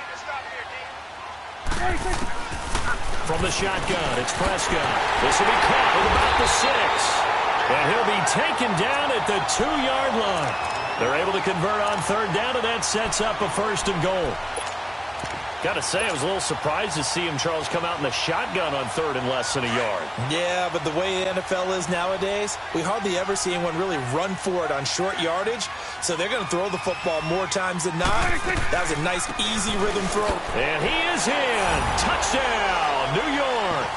S1: From the shotgun, it's Prescott. This will be caught at about the 6. And he'll be taken down at the 2-yard line. They're able to convert on 3rd down, and that sets up a 1st and goal. Got to say, I was a little surprised to see him, Charles, come out in the shotgun on 3rd and less than a yard.
S2: Yeah, but the way the NFL is nowadays, we hardly ever see anyone really run for it on short yardage. So they're going to throw the football more times than not. That was a nice, easy rhythm throw.
S1: And he is in. Touchdown, New York.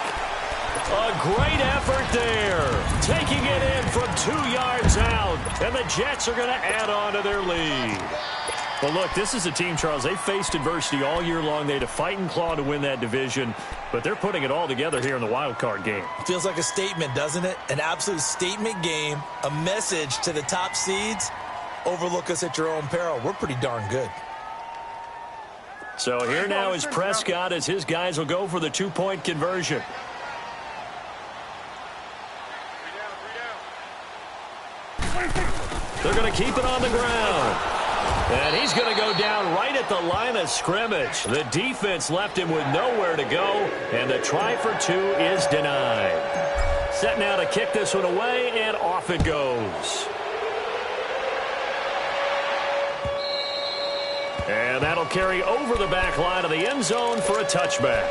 S1: A great effort there. Taking it in from 2 yards out. And the Jets are going to add on to their lead. Well, look, this is a team, Charles. They faced adversity all year long. They had to fight and claw to win that division, but they're putting it all together here in the wild card game.
S2: Feels like a statement, doesn't it? An absolute statement game, a message to the top seeds. Overlook us at your own peril. We're pretty darn good.
S1: So here now is Prescott as his guys will go for the two-point conversion. They're going to keep it on the ground. And he's going to go down right at the line of scrimmage. The defense left him with nowhere to go, and the try for two is denied. Set now to kick this one away, and off it goes. And that'll carry over the back line of the end zone for a touchback.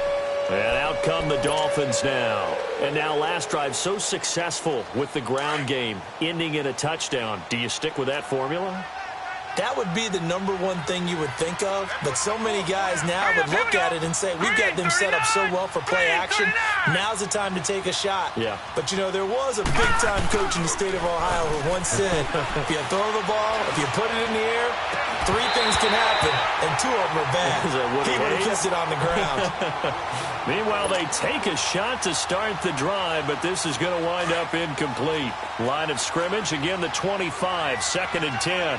S1: And out come the Dolphins now. And now last drive so successful with the ground game, ending in a touchdown. Do you stick with that formula?
S2: That would be the number one thing you would think of, but so many guys now would look at it and say, we've got them set up so well for play action, now's the time to take a shot.
S1: Yeah.
S2: But, you know, there was a big-time coach in the state of Ohio who once said, if you throw the ball, if you put it in the air, three things can happen, and two of them are bad. He would have kept it on the ground.
S1: Meanwhile, they take a shot to start the drive, but this is going to wind up incomplete. Line of scrimmage, again the 25, 2nd and 10.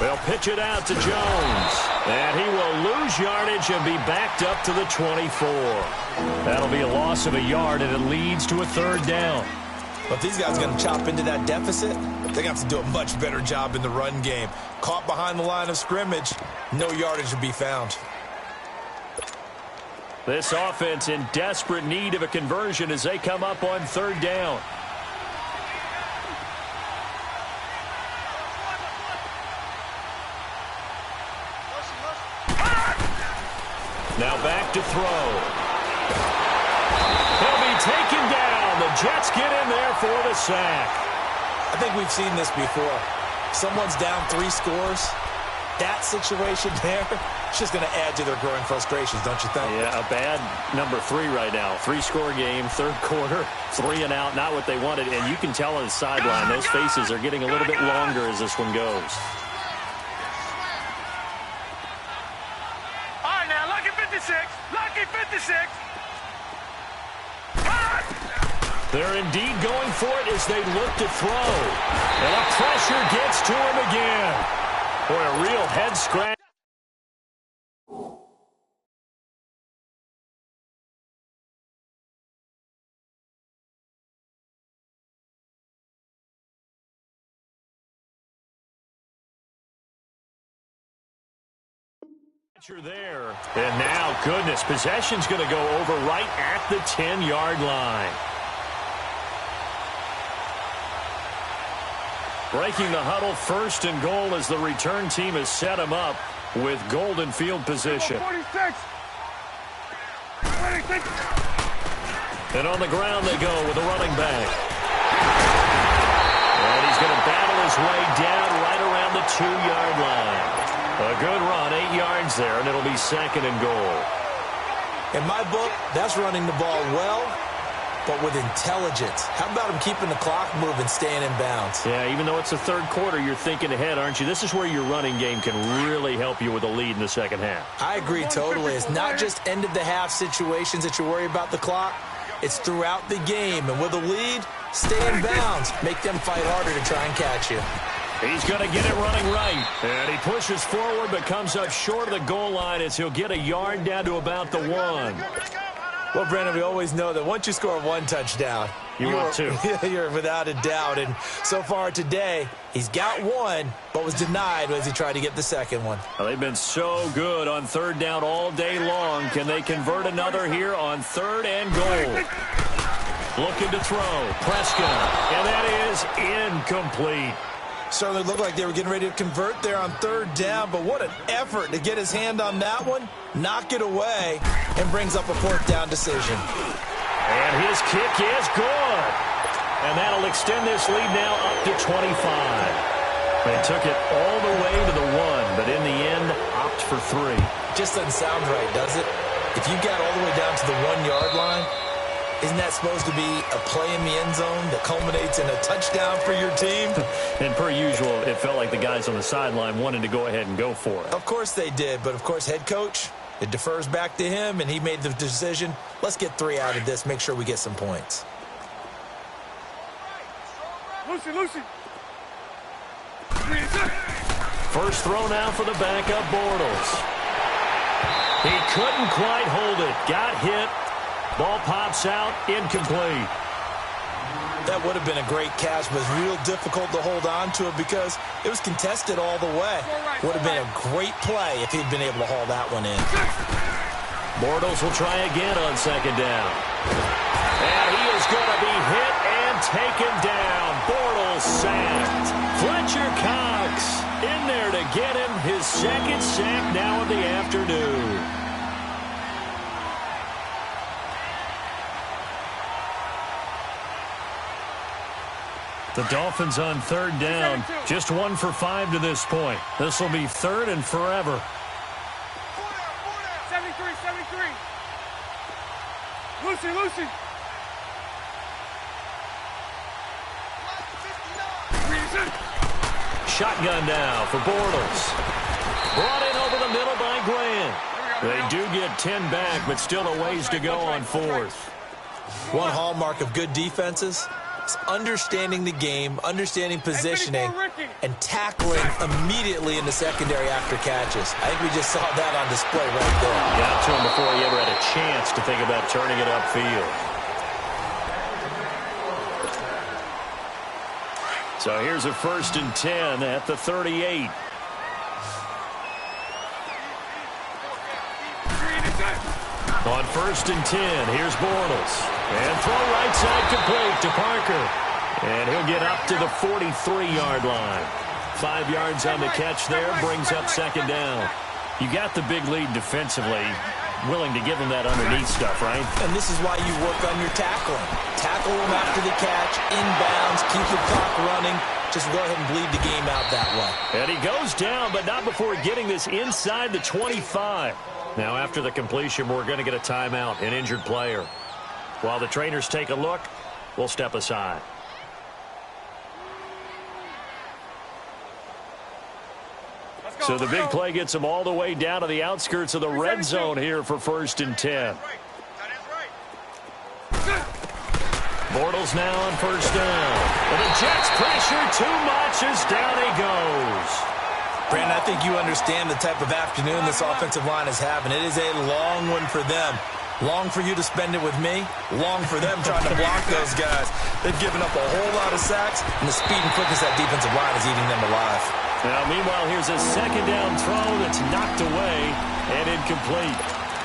S1: They'll pitch it out to Jones. And he will lose yardage and be backed up to the 24. That'll be a loss of a yard, and it leads to a 3rd down.
S2: But these guys are going to chop into that deficit. They're going to have to do a much better job in the run game. Caught behind the line of scrimmage, no yardage to be found.
S1: This offense in desperate need of a conversion as they come up on 3rd down. Now back to throw. He'll be taken down. The Jets get in there for the sack.
S2: I think we've seen this before. Someone's down 3 scores. That situation there, it's just going to add to their growing frustrations, don't you think?
S1: Yeah, a bad number 3 right now. 3-score game, 3rd quarter, 3 and out, not what they wanted. And you can tell on the sideline, those faces are getting a little bit longer as this one goes.
S3: Lucky 56.
S1: They're indeed going for it as they look to throw. And the pressure gets to him again. Boy, a real head scratch. There. And now, goodness, possession's going to go over right at the 10-yard line. Breaking the huddle, 1st and goal as the return team has set him up with golden field position.
S3: 46.
S1: And on the ground they go with the running back. And he's going to battle his way down right around the 2-yard line. A good run, 8 yards there, and it'll be 2nd and goal.
S2: In my book, that's running the ball well, but with intelligence. How about him keeping the clock moving, staying in bounds?
S1: Yeah, even though it's the 3rd quarter, you're thinking ahead, aren't you? This is where your running game can really help you with a lead in the 2nd half.
S2: I agree totally. It's not just end-of-the-half situations that you worry about the clock. It's throughout the game, and with a lead, stay in bounds. Make them fight harder to try and catch you.
S1: He's going to get it running right. And he pushes forward but comes up short of the goal line as he'll get a yard down to about the 1.
S2: Well, Brandon, we always know that once you score 1 touchdown,
S1: you're 2.
S2: You're without a doubt. And so far today, he's got 1, but was denied as he tried to get the 2nd one.
S1: Well, they've been so good on 3rd down all day long. Can they convert another here on 3rd and goal? Looking to throw. Prescott. And that is incomplete.
S2: Certainly looked like they were getting ready to convert there on 3rd down, but what an effort to get his hand on that one, knock it away, and brings up a 4th down decision.
S1: And his kick is good. And that'll extend this lead now up to 25. They took it all the way to the 1, but in the end, opt for 3.
S2: Just doesn't sound right, does it? If you got all the way down to the 1-yard line, Isn't that supposed to be a play in the end zone that culminates in a touchdown for your team?
S1: And per usual, it felt like the guys on the sideline wanted to go ahead and go for it.
S2: Of course they did, but of course head coach, it defers back to him, and he made the decision. Let's get 3 out of this, make sure we get some points.
S3: Lucy.
S1: First throw now for the backup Bortles. He couldn't quite hold it. Got hit. Ball pops out. Incomplete.
S2: That would have been a great catch, but it's real difficult to hold on to it because it was contested all the way. Would have been a great play if he'd been able to haul that one in.
S1: Bortles will try again on second down. And he is going to be hit and taken down. Bortles sacked. Fletcher Cox in there to get him his second sack now of the afternoon. The Dolphins on third down. Just 1 for 5 to this point. This will be 3rd and forever.
S3: 73. Lucy.
S1: Shotgun now for Bortles. Brought in over the middle by Grant. They do get 10 back, but still a ways to go on 4th.
S2: One hallmark of good defenses is understanding the game, understanding positioning, and tackling immediately in the secondary after catches. I think we just saw that on display right there.
S1: Got to him before he ever had a chance to think about turning it upfield. So here's a 1st and 10 at the 38. On 1st and 10, here's Bortles. And throw right side complete to Parker. And he'll get up to the 43-yard line. 5 yards on the catch there, brings up second down. You got the big lead defensively. Willing to give him that underneath stuff, right?
S2: And this is why you work on your tackling. Tackle him after the catch, inbounds, keep the clock running. Just go ahead and bleed the game out that way.
S1: And he goes down, but not before getting this inside the 25. Now, after the completion, we're going to get a timeout, an injured player. While the trainers take a look, we'll step aside. So the big play gets them all the way down to the outskirts of the red zone here for 1st and 10. Bortles now on 1st down. And the Jets pressure too much as down he goes.
S2: Brandon, I think you understand the type of afternoon this offensive line is having. It is a long one for them. Long for you to spend it with me. Long for them trying to block those guys. They've given up a whole lot of sacks, and the speed and quickness that defensive line is eating them alive.
S1: Now, meanwhile, here's a second down throw that's knocked away and incomplete.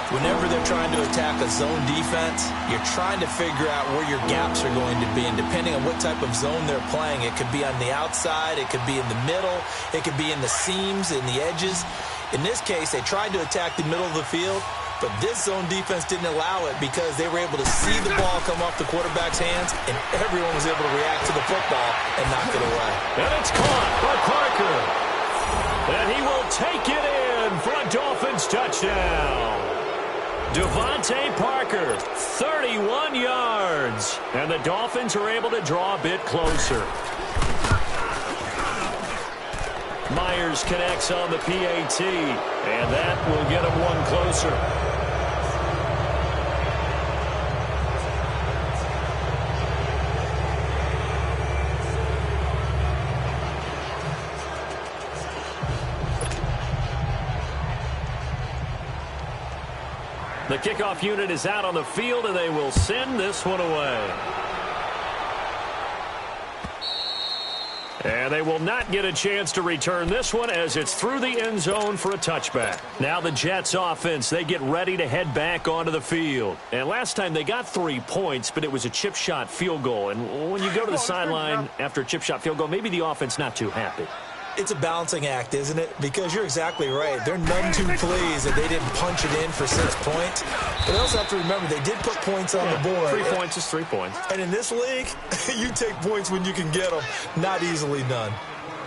S2: Whenever they're trying to attack a zone defense, you're trying to figure out where your gaps are going to be. And depending on what type of zone they're playing, it could be on the outside, it could be in the middle, it could be in the seams, in the edges. In this case, they tried to attack the middle of the field, but this zone defense didn't allow it because they were able to see the ball come off the quarterback's hands, and everyone was able to react to the football and knock it away.
S1: And it's caught by Parker. And he will take it in for a Dolphins touchdown. Devontae Parker, 31 yards. And the Dolphins are able to draw a bit closer. Myers connects on the PAT, and that will get him one closer. The kickoff unit is out on the field, and they will send this one away. And they will not get a chance to return this one as it's through the end zone for a touchback. Now the Jets offense, they get ready to head back onto the field. And last time they got 3 points, but it was a chip shot field goal. And when you go to the sideline after a chip shot field goal, maybe the offense not too happy.
S2: It's a balancing act, isn't it? Because you're exactly right. They're none too pleased that they didn't punch it in for 6 points. But they also have to remember they did put points on the board.
S1: 3 points is 3 points.
S2: And in this league, you take points when you can get them. Not easily done.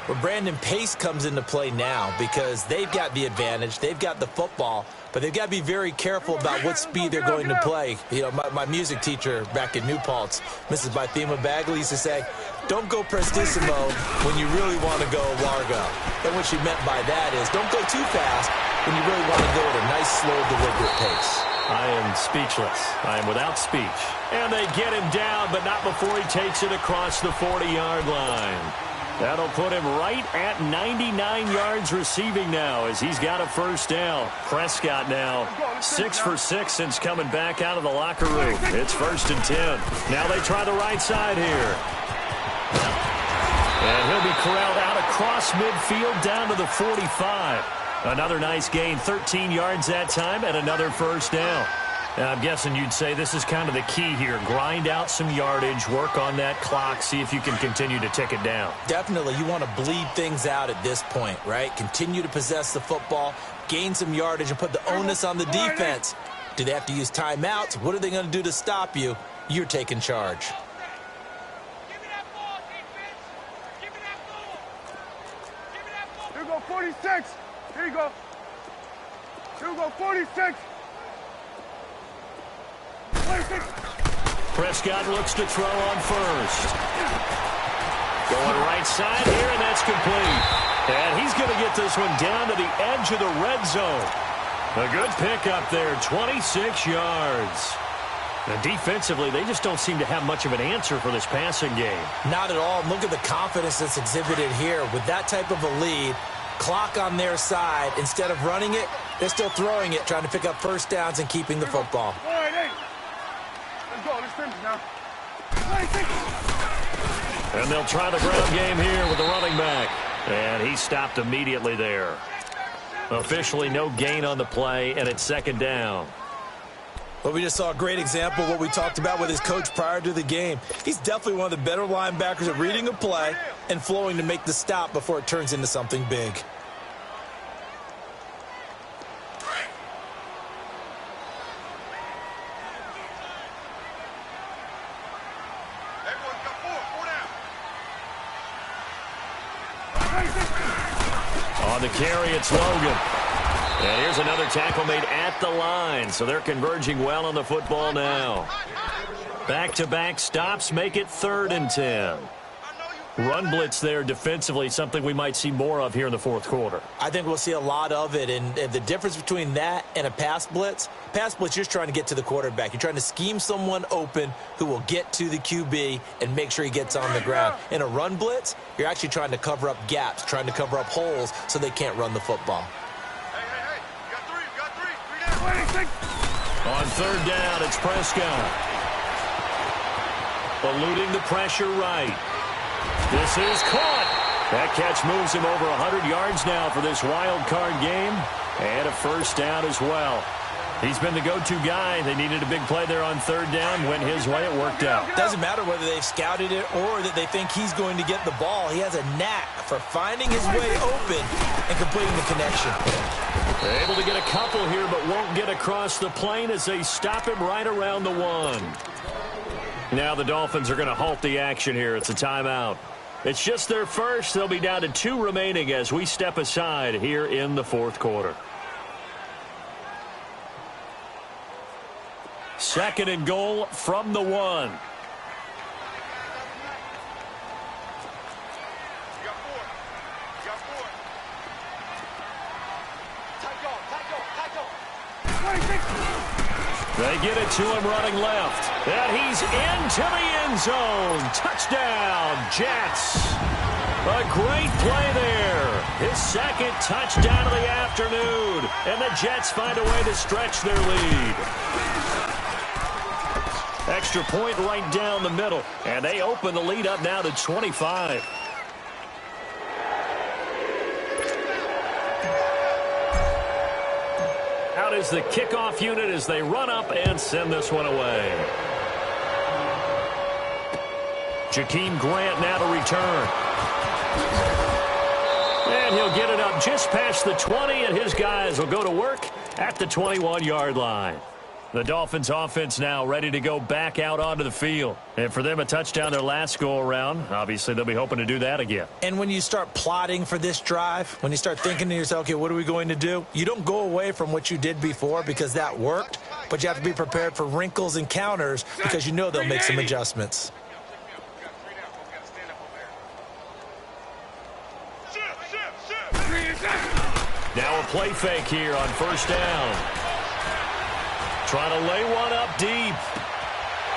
S2: Well, Brandon, pace comes into play now because they've got the advantage. They've got the football, but they've got to be very careful about what speed they're going to play. You know, my music teacher back in New Paltz, Mrs. Bythema Bagley, used to say, don't go prestissimo when you really want to go largo. And what she meant by that is don't go too fast when you really want to go at a nice, slow, deliberate pace.
S1: I am speechless. I am without speech. And they get him down, but not before he takes it across the 40-yard line. That'll put him right at 99 yards receiving now as he's got a first down. Prescott now 6 for 6 since coming back out of the locker room. It's 1st and 10. Now they try the right side here. And he'll be corralled out across midfield down to the 45. Another nice gain, 13 yards that time, and another first down. Now, I'm guessing you'd say this is kind of the key here. Grind out some yardage, work on that clock, see if you can continue to tick it down.
S2: Definitely. You want to bleed things out at this point, right? Continue to possess the football, gain some yardage, and put the onus on the defense. Do they have to use timeouts? What are they going to do to stop you? You're taking charge.
S3: Give me that ball, defense. Give me that ball. Give me that ball. Here you go, 46. Here you go. Here you go, 46. 26.
S1: Prescott looks to throw on first. Going right side here, and that's complete. And he's going to get this one down to the edge of the red zone. A good pickup there, 26 yards. And defensively, they just don't seem to have much of an answer for this passing game.
S2: Not at all. Look at the confidence that's exhibited here. With that type of a lead, clock on their side, instead of running it, they're still throwing it, trying to pick up first downs and keeping the football.
S3: All right, hey. Let's go. Let's finish now. 26.
S1: And they'll try the ground game here with the running back. And he stopped immediately there. Officially no gain on the play, and it's 2nd down.
S2: Well, we just saw a great example of what we talked about with his coach prior to the game. He's definitely one of the better linebackers at reading a play and flowing to make the stop before it turns into something big.
S3: Everyone's got 4 down.
S1: On the carry, it's Logan. And here's another tackle made at the line, so they're converging well on the football now. Back-to-back stops make it 3rd and 10. Run blitz there defensively, something we might see more of here in the 4th quarter.
S2: I think we'll see a lot of it, and the difference between that and a pass blitz, you're just trying to get to the quarterback. You're trying to scheme someone open who will get to the QB and make sure he gets on the ground. In a run blitz, you're actually trying to cover up gaps, trying to cover up holes so they can't run the football.
S3: Hey. You got 3. 3 down. 26.
S1: On 3rd down, it's Prescott. Eluding the pressure right. This is caught. That catch moves him over 100 yards now for this wild card game. And a first down as well. He's been the go-to guy. They needed a big play there on 3rd down. Went his way, it worked out.
S2: Doesn't matter whether they've scouted it or that they think he's going to get the ball. He has a knack for finding his way open and completing the connection.
S1: They're able to get a couple here, but won't get across the plane as they stop him right around the 1. Now the Dolphins are going to halt the action here. It's a timeout. It's just their first. They'll be down to 2 remaining as we step aside here in the 4th quarter. 2nd and goal from the 1.
S3: You got 4. You got 4. Tight go. 26.
S1: They get it to him running left. And he's into the end zone. Touchdown, Jets. A great play there. His 2nd touchdown of the afternoon. And the Jets find a way to stretch their lead. Extra point right down the middle. And they open the lead up now to 25. Out is the kickoff unit as they run up and send this one away. Jakeem Grant now to return. And he'll get it up just past the 20, and his guys will go to work at the 21-yard line. The Dolphins offense now ready to go back out onto the field. And for them, a touchdown their last go-around. Obviously, they'll be hoping to do that again.
S2: And when you start plotting for this drive, when you start thinking to yourself, okay, what are we going to do? You don't go away from what you did before because that worked, but you have to be prepared for wrinkles and counters because you know they'll make some adjustments.
S1: Now a play fake here on first down. Trying to lay one up deep.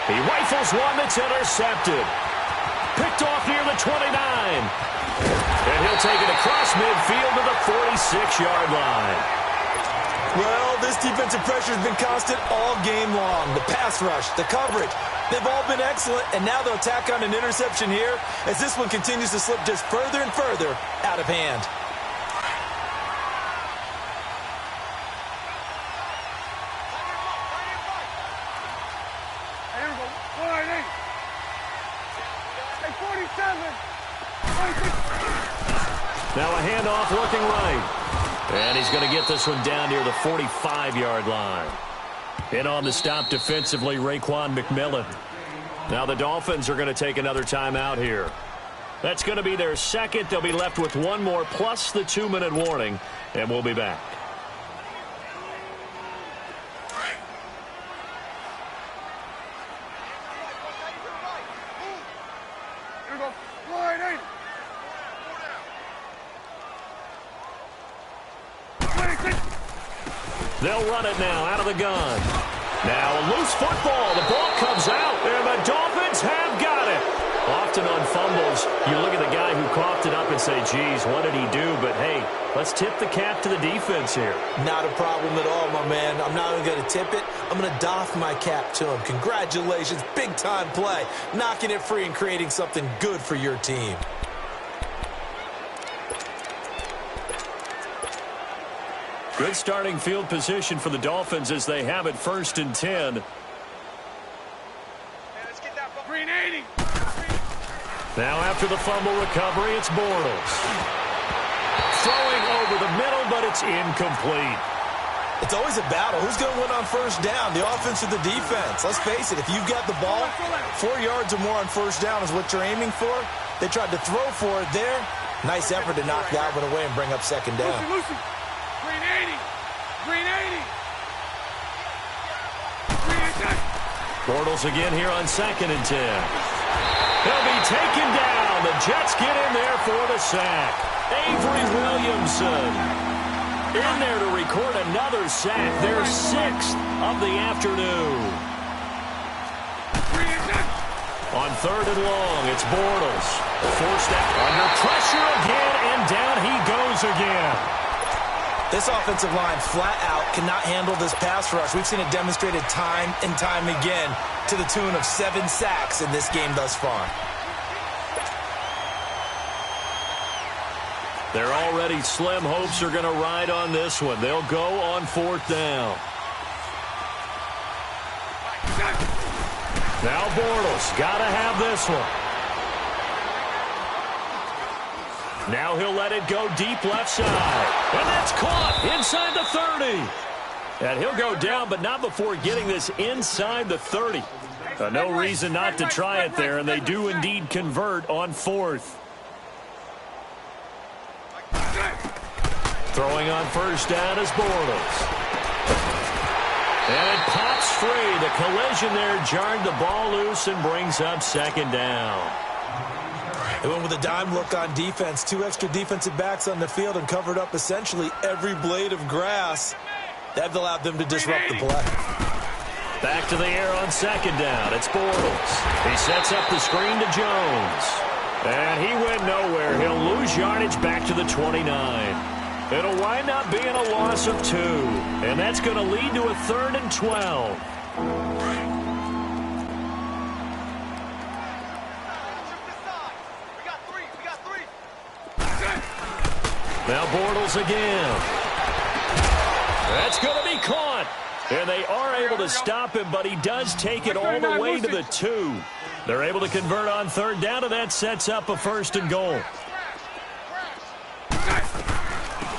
S1: He rifles one that's intercepted. Picked off near the 29. And he'll take it across midfield to the 46-yard line.
S2: Well, this defensive pressure has been constant all game long. The pass rush, the coverage, they've all been excellent, and now they'll tack on an interception here as this one continues to slip just further and further out of hand.
S1: Now a handoff looking right. And he's going to get this one down near the 45-yard line. In on the stop defensively, Raekwon McMillan. Now the Dolphins are going to take another timeout here. That's going to be their second. They'll be left with one more plus the 2-minute warning, and we'll be back. They'll run it now out of the gun. Now a loose football. The ball comes out, and the Dolphins have got it. Often on fumbles, you look at the guy who coughed it up and say, geez, what did he do? But, hey, let's tip the cap to the defense here.
S2: Not a problem at all, my man. I'm not only going to tip it, I'm going to doff my cap to him. Congratulations, big-time play. Knocking it free and creating something good for your team.
S1: Good starting field position for the Dolphins as they have it 1st and 10.
S3: Let's get that green 80.
S1: Now after the fumble recovery, it's Bortles. Throwing over the middle, but it's incomplete.
S2: It's always a battle. Who's going to win on first down, the offense or the defense? Let's face it, if you've got the ball, 4 yards or more on first down is what you're aiming for. They tried to throw for it there. Nice effort to knock that one away and bring up second down.
S3: Lucy. Green 80. Green 80. Green 80.
S1: Bortles again here on 2nd and 10. He'll be taken down. The Jets get in there for the sack. Avery Williamson in there to record another sack. Their 6th of the afternoon. On 3rd and long, it's Bortles. Forced out under pressure again, and down he goes again.
S2: This offensive line flat out cannot handle this pass rush. We've seen it demonstrated time and time again to the tune of 7 sacks in this game thus far.
S1: They're already slim hopes are going to ride on this one. They'll go on 4th down. Now Bortles got to have this one. Now he'll let it go deep left side. And that's caught inside the 30. And he'll go down, but not before getting this inside the 30. No reason not to try it there, and they do indeed convert on 4th. Throwing on first down is Bortles. And it pops free. The collision there jarred the ball loose and brings up second down.
S2: They went with a dime look on defense. 2 extra defensive backs on the field and covered up essentially every blade of grass. That allowed them to disrupt the play.
S1: Back to the air on second down. It's Bortles. He sets up the screen to Jones. And he went nowhere. He'll lose yardage back to the 29. It'll wind up being a loss of 2. And that's going to lead to a 3rd and 12. Now Bortles again. That's going to be caught. And they are able to stop him, but he does take it all the way to the 2. They're able to convert on 3rd down, and that sets up a 1st and goal.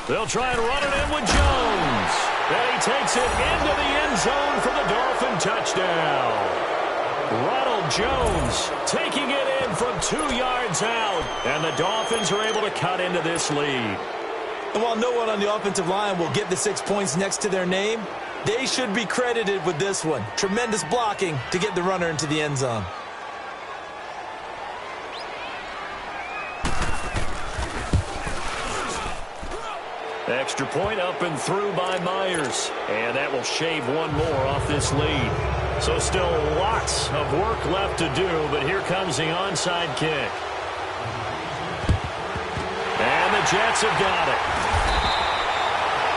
S1: They'll try and run it in with Jones. And he takes it into the end zone for the Dolphins. and touchdown. Ronald Jones taking it in from 2 yards out, and the Dolphins are able to cut into this lead.
S2: And while no one on the offensive line will get the 6 points next to their name, they should be credited with this one. Tremendous blocking to get the runner into the end zone.
S1: Extra point up and through by Myers. And that will shave one more off this lead. So still lots of work left to do, but here comes the onside kick. And the Jets have got it.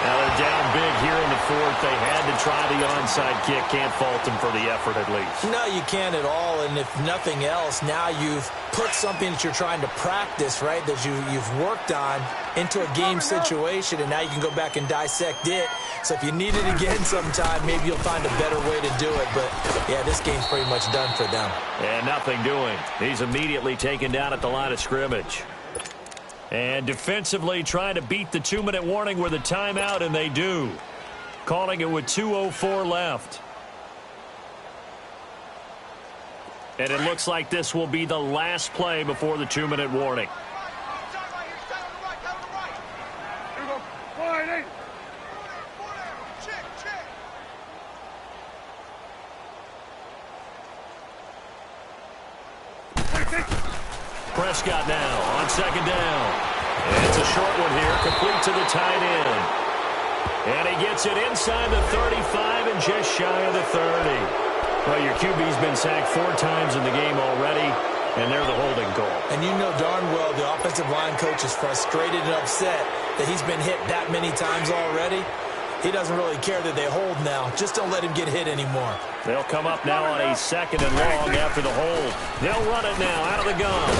S1: Now they're down big here in the fourth. They had to try the onside kick. Can't fault them for the effort at least.
S2: No, you can't at all. And if nothing else, now you've put something that you're trying to practice, right, that you've worked on into a game situation, and now you can go back and dissect it. So if you need it again sometime, maybe you'll find a better way to do it. But, yeah, this game's pretty much done for them.
S1: And nothing doing. He's immediately taken down at the line of scrimmage. And defensively trying to beat the 2-minute warning with a timeout, and they do. Calling it with 2:04 left. And it looks like this will be the last play before the 2-minute warning. Prescott now on second down. And it's a short one here, complete to the tight end. And he gets it inside the 35 and just shy of the 30. Well, your QB's been sacked 4 times in the game already, and they're the holding call.
S2: And you know darn well the offensive line coach is frustrated and upset that he's been hit that many times already. He doesn't really care that they hold now. Just don't let him get hit anymore.
S1: They'll come up now on a 2nd and long after the hold. They'll run it now out of the gun.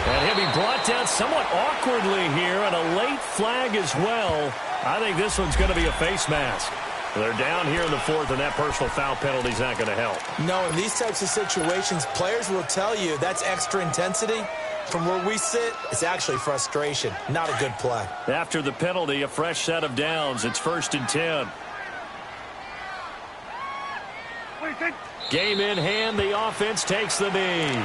S1: And he'll be brought down somewhat awkwardly here, and a late flag as well. I think this one's going to be a face mask. They're down here in the fourth, and that personal foul penalty is not going to help.
S2: No, in these types of situations, players will tell you that's extra intensity. From where we sit, it's actually frustration. Not a good play.
S1: After the penalty, a fresh set of downs. It's 1st and 10. Game in hand. The offense takes the knee.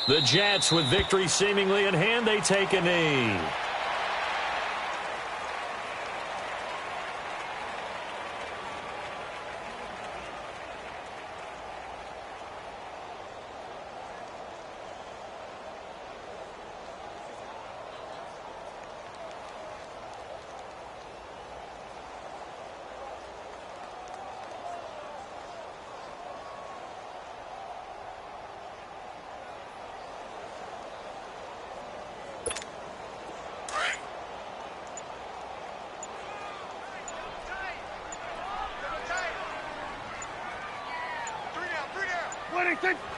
S1: The Jets, with victory seemingly in hand, they take a knee.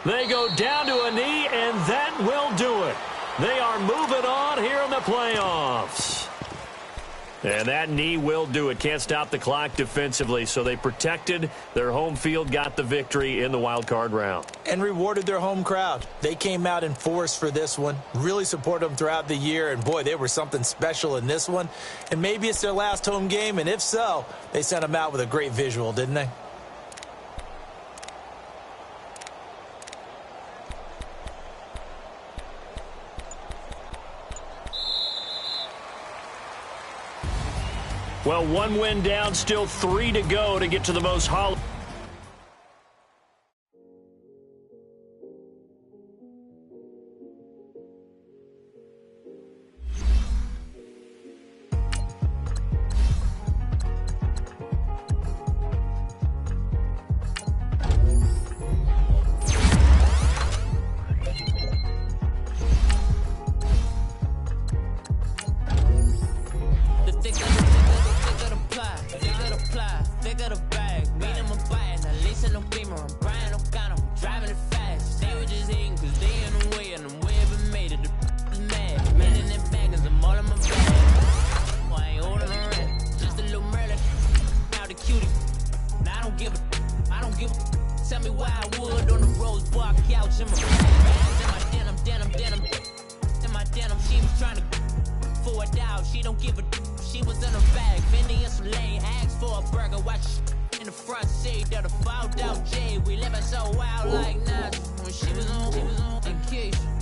S1: They go down to a knee, and that will do it. They are moving on here in the playoffs. And that knee will do it. Can't stop the clock defensively, so they protected their home field, got the victory in the wild card round.
S2: And rewarded their home crowd. They came out in force for this one, really supported them throughout the year, and boy, they were something special in this one. And maybe it's their last home game, and if so, they sent them out with a great visual, didn't they?
S1: Well, 1 win down, still 3 to go to get to the most hollow.
S4: don't give a she was in her bag, Fendi in some lane, asked for a burger, watch in the front seat of the fouled out J. We living so wild like nuts. When she was on, and Keisha.